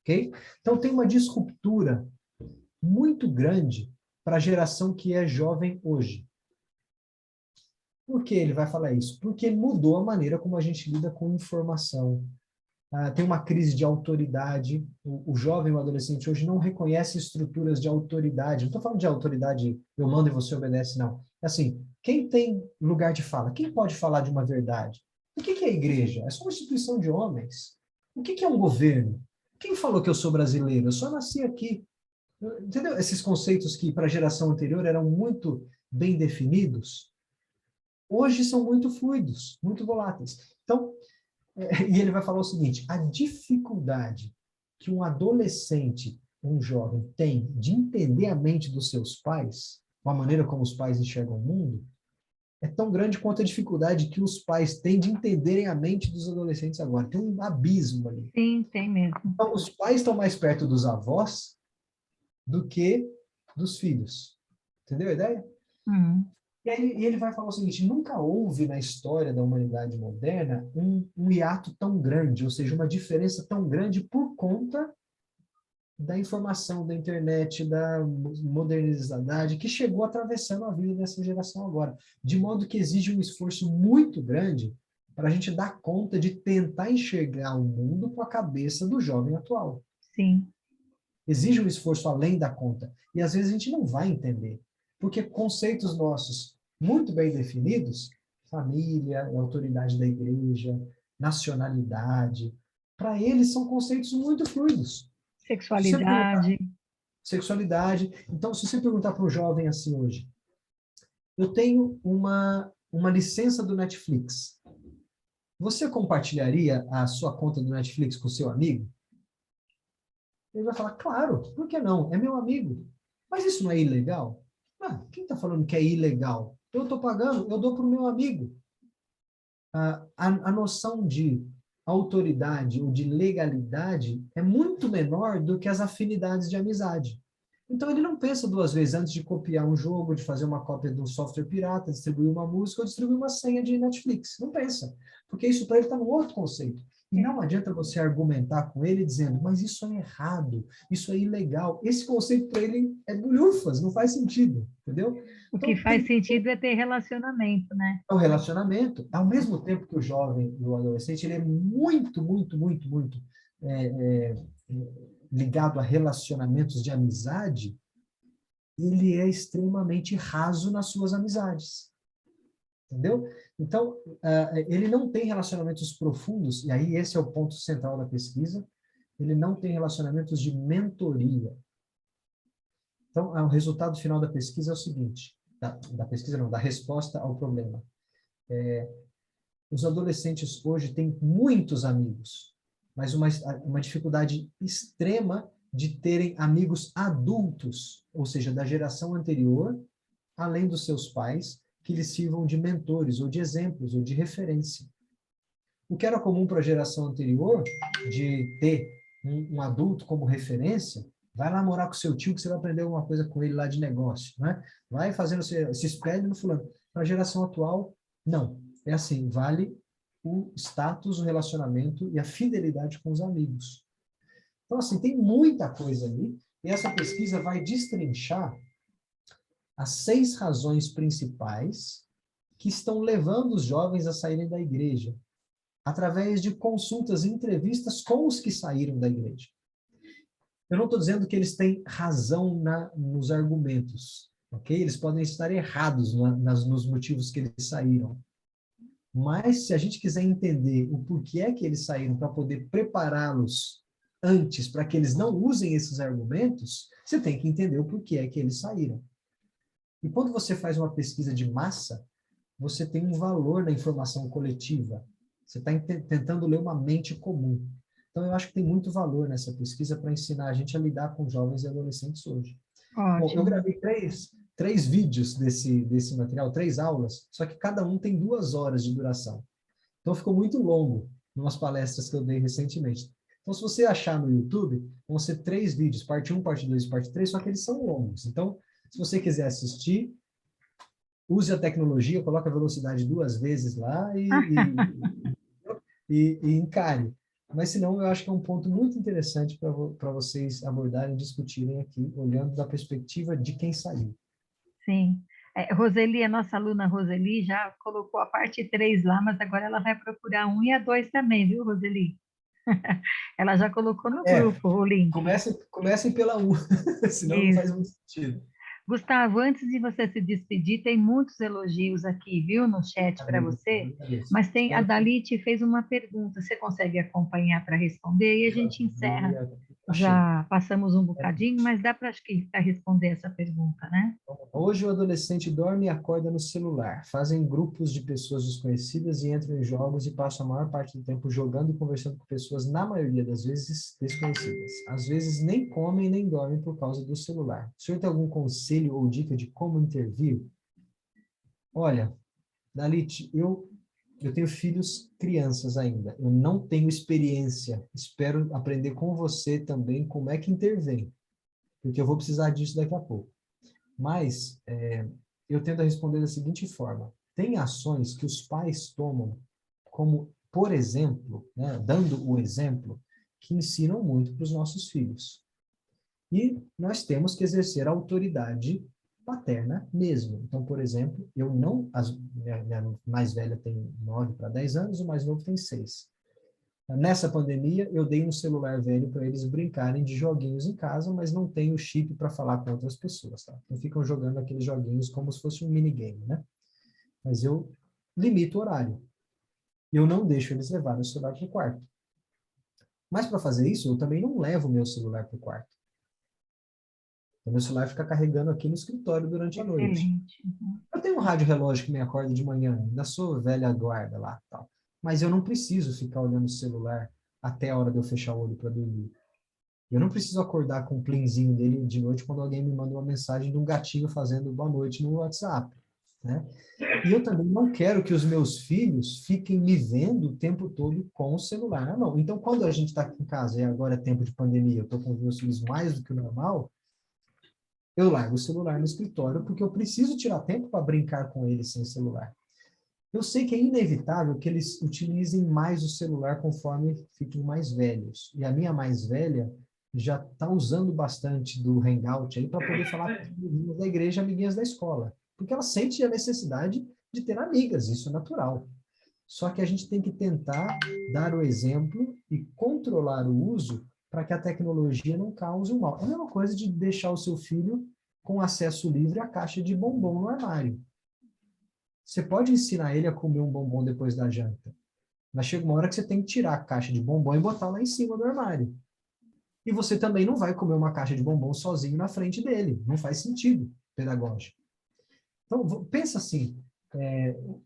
Ok? Então tem uma disruptura muito grande para a geração que é jovem hoje. Por que ele vai falar isso? Porque mudou a maneira como a gente lida com informação. Tem uma crise de autoridade. O jovem, o adolescente hoje não reconhece estruturas de autoridade. Não estou falando de autoridade, eu mando e você obedece, não. É assim, quem tem lugar de fala? Quem pode falar de uma verdade? O que é a igreja? É só uma instituição de homens. O que é um governo? Quem falou que eu sou brasileiro? Eu só nasci aqui. Entendeu? Esses conceitos que para a geração anterior eram muito bem definidos, hoje são muito fluidos, muito voláteis. Então, e ele vai falar o seguinte: a dificuldade que um adolescente, um jovem, tem de entender a mente dos seus pais, a maneira como os pais enxergam o mundo, é tão grande quanto a dificuldade que os pais têm de entenderem a mente dos adolescentes agora. Tem um abismo ali. Sim, tem mesmo. Então, os pais estão mais perto dos avós do que dos filhos. Entendeu a ideia? Hum. E aí ele vai falar o seguinte: nunca houve na história da humanidade moderna um hiato tão grande, ou seja, uma diferença tão grande por conta da informação, da internet, da modernidade que chegou atravessando a vida dessa geração agora. De modo que exige um esforço muito grande para a gente dar conta de tentar enxergar o mundo com a cabeça do jovem atual. Sim. Exige um esforço além da conta. E às vezes a gente não vai entender. Porque conceitos nossos muito bem definidos, família, autoridade da igreja, nacionalidade, para eles são conceitos muito fluidos. Se você perguntar, Sexualidade. sexualidade. Então, se você perguntar para um jovem assim hoje, eu tenho uma licença do Netflix. Você compartilharia a sua conta do Netflix com o seu amigo? Ele vai falar, claro, por que não? É meu amigo. Mas isso não é ilegal? Ah, quem está falando que é ilegal? Eu estou pagando, eu dou para o meu amigo. A noção de autoridade ou de legalidade é muito menor do que as afinidades de amizade. Então ele não pensa duas vezes antes de copiar um jogo, de fazer uma cópia de um software pirata, distribuir uma música ou distribuir uma senha de Netflix. Não pensa, porque isso para ele está num outro conceito. E não adianta você argumentar com ele dizendo, mas isso é errado, isso é ilegal. Esse conceito para ele é bulhufas, não faz sentido, entendeu? O que Então, faz sentido é ter relacionamento, né? o relacionamento, ao mesmo tempo que o jovem e o adolescente, ele é muito, muito, muito, muito é, é, ligado a relacionamentos de amizade, ele é extremamente raso nas suas amizades. Entendeu? Então, ele não tem relacionamentos profundos, e aí esse é o ponto central da pesquisa, ele não tem relacionamentos de mentoria. Então, o resultado final da pesquisa é o seguinte, da pesquisa não, da resposta ao problema. Os adolescentes hoje têm muitos amigos, mas uma dificuldade extrema de terem amigos adultos, ou seja, da geração anterior, além dos seus pais, que lhes sirvam de mentores, ou de exemplos, ou de referência. O que era comum para a geração anterior, de ter um adulto como referência, vai lá morar com seu tio que você vai aprender alguma coisa com ele lá de negócio, né? Vai fazendo, se espelha no fulano. Para a geração atual, não. É assim, vale o status, o relacionamento e a fidelidade com os amigos. Então, assim, tem muita coisa ali, e essa pesquisa vai destrinchar as 6 razões principais que estão levando os jovens a saírem da igreja, através de consultas e entrevistas com os que saíram da igreja. Eu não estou dizendo que eles têm razão nos argumentos, ok? Eles podem estar errados nos motivos que eles saíram. Mas, se a gente quiser entender o porquê é que eles saíram para poder prepará-los antes, para que eles não usem esses argumentos, você tem que entender o porquê é que eles saíram. E quando você faz uma pesquisa de massa, você tem um valor na informação coletiva. Você está tentando ler uma mente comum. Então, eu acho que tem muito valor nessa pesquisa para ensinar a gente a lidar com jovens e adolescentes hoje. Bom, eu Ótimo. gravei três vídeos desse material, 3 aulas, só que cada um tem 2 horas de duração. Então, ficou muito longo em umas palestras que eu dei recentemente. Então, se você achar no YouTube, vão ser 3 vídeos, parte 1, parte 2 e parte 3, só que eles são longos. Então, se você quiser assistir, use a tecnologia, coloque a velocidade 2 vezes lá e encare. Mas, senão, eu acho que é um ponto muito interessante para vocês abordarem e discutirem aqui, olhando da perspectiva de quem saiu. Sim. Roseli, a nossa aluna Roseli, já colocou a parte 3 lá, mas agora ela vai procurar a 1 e a 2 também, viu, Roseli? Ela já colocou no grupo o link. Comecem pela 1, senão não faz Isso. muito sentido. Gustavo, antes de você se despedir, tem muitos elogios aqui, viu, no chat para você, mas tem a Espero que Dalite fez uma pergunta, você consegue acompanhar para responder e a gente encerra. achei. Já passamos um bocadinho, mas dá para acho que para responder essa pergunta, né? Hoje o adolescente dorme e acorda no celular. Fazem grupos de pessoas desconhecidas e entram em jogos e passam a maior parte do tempo jogando e conversando com pessoas, na maioria das vezes, desconhecidas. Às vezes nem comem nem dormem por causa do celular. O senhor tem algum conselho ou dica de como intervir? Olha, Dalit, eu tenho filhos crianças ainda. Eu não tenho experiência. Espero aprender com você também como é que intervém, porque eu vou precisar disso daqui a pouco. Mas eu tento responder da seguinte forma. Tem ações que os pais tomam, como, por exemplo, né, dando o exemplo, que ensinam muito para os nossos filhos. E nós temos que exercer a autoridade paterna mesmo. Então, por exemplo, eu não... minha mais velha tem 9 para 10 anos, o mais novo tem 6. Nessa pandemia, eu dei um celular velho para eles brincarem de joguinhos em casa, mas não tem o chip para falar com outras pessoas, tá? Então ficam jogando aqueles joguinhos como se fosse um minigame, né? Mas eu limito o horário. Eu não deixo eles levarem o celular para o quarto. Mas para fazer isso, eu também não levo o meu celular para o quarto. O meu celular fica carregando aqui no escritório durante a noite. Excelente. Uhum. Eu tenho um rádio relógio que me acorda de manhã, ainda sou velha guarda lá, tal. Mas eu não preciso ficar olhando o celular até a hora de eu fechar o olho para dormir. Eu não preciso acordar com o plinzinho dele de noite quando alguém me manda uma mensagem de um gatinho fazendo boa noite no WhatsApp, né? E eu também não quero que os meus filhos fiquem me vendo o tempo todo com o celular. Não. Então, quando a gente está aqui em casa e agora é tempo de pandemia, eu estou com os meus filhos mais do que o normal, eu largo o celular no escritório porque eu preciso tirar tempo para brincar com eles sem celular. Eu sei que é inevitável que eles utilizem mais o celular conforme fiquem mais velhos. E a minha mais velha já está usando bastante do Hangout aí para poder falar com as amiguinhas da igreja, amiguinhas da escola. Porque ela sente a necessidade de ter amigas, isso é natural. Só que a gente tem que tentar dar o exemplo e controlar o uso para que a tecnologia não cause o mal. É a mesma coisa de deixar o seu filho com acesso livre à caixa de bombom no armário. Você pode ensinar ele a comer um bombom depois da janta, mas chega uma hora que você tem que tirar a caixa de bombom e botar lá em cima do armário. E você também não vai comer uma caixa de bombom sozinho na frente dele. Não faz sentido pedagógico. Então, pensa assim,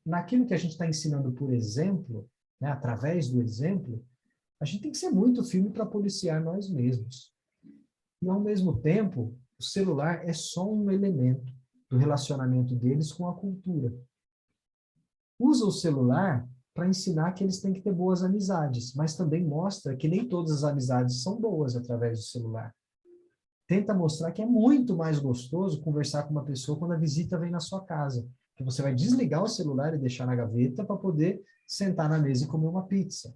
naquilo que a gente está ensinando por exemplo, né, através do exemplo, a gente tem que ser muito firme para policiar nós mesmos. E, ao mesmo tempo, o celular é só um elemento do relacionamento deles com a cultura. Usa o celular para ensinar que eles têm que ter boas amizades, mas também mostra que nem todas as amizades são boas através do celular. Tenta mostrar que é muito mais gostoso conversar com uma pessoa quando a visita vem na sua casa, que você vai desligar o celular e deixar na gaveta para poder sentar na mesa e comer uma pizza.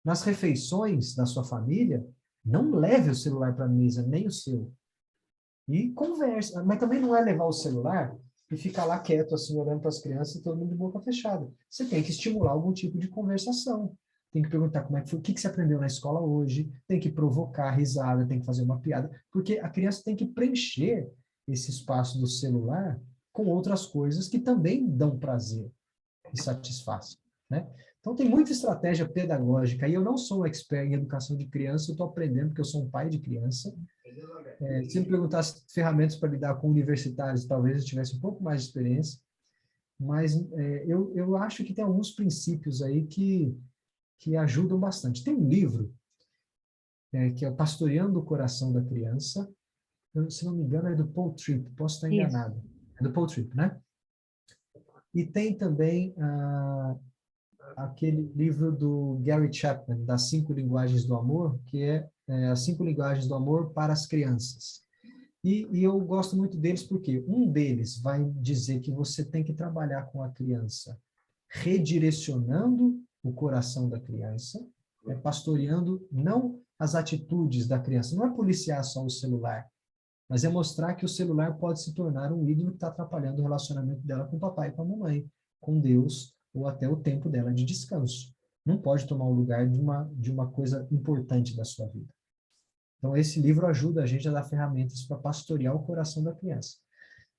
Nas refeições da sua família, não leve o celular para a mesa, nem o seu. E conversa, mas também não é levar o celular e ficar lá quieto, assim, olhando para as crianças e todo mundo de boca fechada. Você tem que estimular algum tipo de conversação. Tem que perguntar como é que foi, o que você aprendeu na escola hoje, tem que provocar risada, tem que fazer uma piada, porque a criança tem que preencher esse espaço do celular com outras coisas que também dão prazer e satisfazem, né? Então, tem muita estratégia pedagógica, e eu não sou um expert em educação de criança, eu estou aprendendo porque eu sou um pai de criança. Se me perguntasse ferramentas para lidar com universitários, talvez eu tivesse um pouco mais de experiência, mas eu acho que tem alguns princípios aí que ajudam bastante. Tem um livro que é o Pastoreando o Coração da Criança, se não me engano é do Paul Tripp, posso estar enganado. É do Paul Tripp, né? E tem também aquele livro do Gary Chapman, das 5 Linguagens do Amor, que é as 5 Linguagens do Amor para as Crianças. E eu gosto muito deles porque um deles vai dizer que você tem que trabalhar com a criança redirecionando o coração da criança, pastoreando não as atitudes da criança, não é policiar só o celular, mas é mostrar que o celular pode se tornar um ídolo que está atrapalhando o relacionamento dela com o papai e com a mamãe, com Deus, ou até o tempo dela de descanso. Não pode tomar o lugar de uma coisa importante da sua vida. Então, esse livro ajuda a gente a dar ferramentas para pastorear o coração da criança.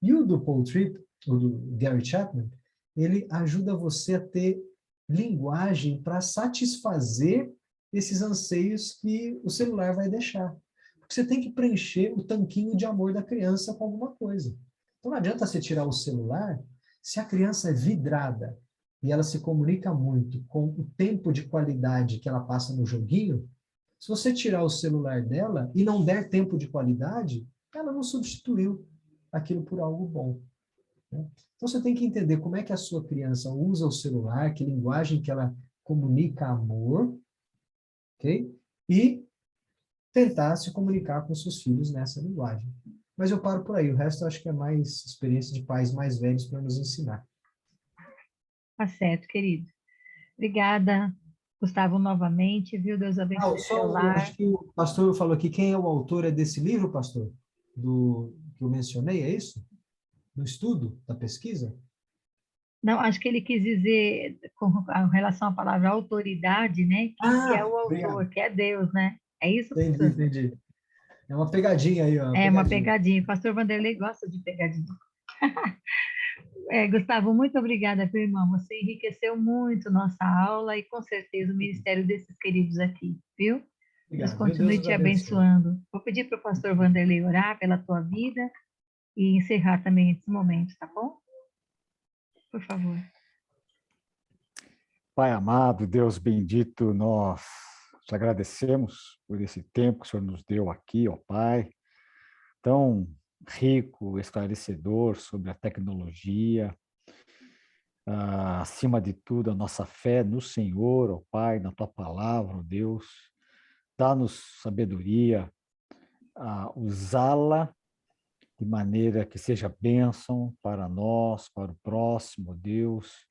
E o do Paul Tripp, o do Gary Chapman, ele ajuda você a ter linguagem para satisfazer esses anseios que o celular vai deixar. Porque você tem que preencher o tanquinho de amor da criança com alguma coisa. Então, não adianta você tirar o celular se a criança é vidrada e ela se comunica muito com o tempo de qualidade que ela passa no joguinho. Se você tirar o celular dela e não der tempo de qualidade, ela não substituiu aquilo por algo bom, né? Então, você tem que entender como é que a sua criança usa o celular, que linguagem que ela comunica amor, ok? E tentar se comunicar com seus filhos nessa linguagem. Mas eu paro por aí, o resto eu acho que é mais experiência de pais mais velhos para nos ensinar. Tá certo, querido. Obrigada, Gustavo, novamente, viu? Deus abençoe o seu lar. Acho que o pastor falou aqui, quem é o autor desse livro, pastor? Que eu mencionei, é isso? Do estudo, da pesquisa? Não, acho que ele quis dizer, com relação à palavra autoridade, né? Que é o Obrigado. autor, que é Deus, né? É isso, Entendi, pastor? entendi. É uma pegadinha aí, ó, uma É uma pegadinha. pegadinha. O pastor Vanderlei gosta de pegadinha. Gustavo, muito obrigada, meu irmão. Você enriqueceu muito nossa aula e com certeza o ministério desses queridos aqui, viu? Deus Obrigado, viu? Deus continue os te abençoe. abençoando. Vou pedir para o pastor Vanderlei orar pela tua vida e encerrar também esse momento, tá bom? Por favor. Pai amado, Deus bendito, nós te agradecemos por esse tempo que o Senhor nos deu aqui, ó Pai, tão rico, esclarecedor sobre a tecnologia, acima de tudo, a nossa fé no Senhor, ó Pai, na Tua palavra, ó Deus. Dá-nos sabedoria a usá-la de maneira que seja bênção para nós, para o próximo, ó Deus.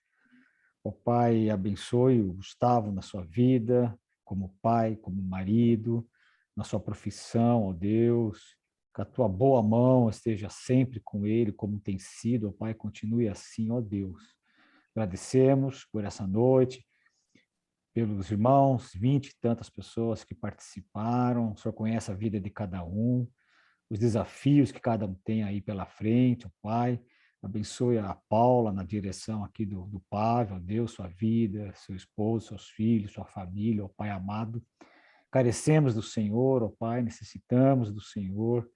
Ó Pai, abençoe o Gustavo na sua vida, como pai, como marido, na sua profissão, ó Deus. Que a tua boa mão esteja sempre com ele, como tem sido, ó Pai, continue assim, ó Deus. Agradecemos por essa noite, pelos irmãos, 20 e tantas pessoas que participaram. O Senhor conhece a vida de cada um, os desafios que cada um tem aí pela frente, ó Pai. Abençoe a Paula na direção aqui do Pavel, ó Deus, sua vida, seu esposo, seus filhos, sua família, ó Pai amado. Carecemos do Senhor, ó Pai, necessitamos do Senhor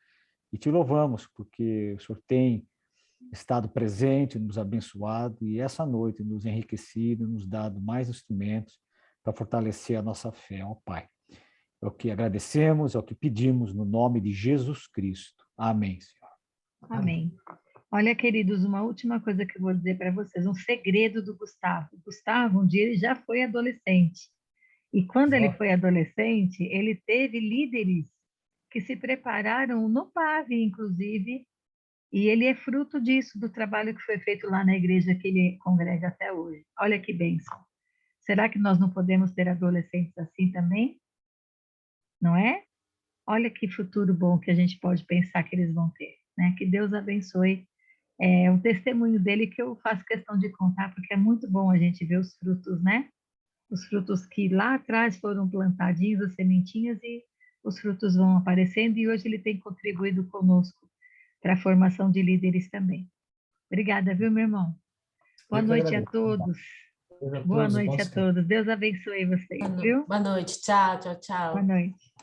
e te louvamos porque o Senhor tem estado presente, nos abençoado e essa noite nos enriquecido, nos dado mais instrumentos para fortalecer a nossa fé, ó Pai. É o que agradecemos, é o que pedimos no nome de Jesus Cristo. Amém, Senhor. Amém. Olha, queridos, uma última coisa que eu vou dizer para vocês, um segredo do Gustavo. O Gustavo, um dia, ele já foi adolescente. E quando ele foi adolescente, ele teve líderes que se prepararam no PAV, inclusive, e ele é fruto disso, do trabalho que foi feito lá na igreja que ele congrega até hoje. Olha que bênção. Será que nós não podemos ter adolescentes assim também? Não é? Olha que futuro bom que a gente pode pensar que eles vão ter, né? Que Deus abençoe o testemunho dele, que eu faço questão de contar, porque é muito bom a gente ver os frutos, né? Os frutos que lá atrás foram plantadinhos, as sementinhas, e os frutos vão aparecendo, e hoje ele tem contribuído conosco para a formação de líderes também. Obrigada, viu, meu irmão? Boa noite a todos. Boa noite a todos. Deus abençoe vocês, viu? Boa noite. Tchau, tchau, tchau. Boa noite.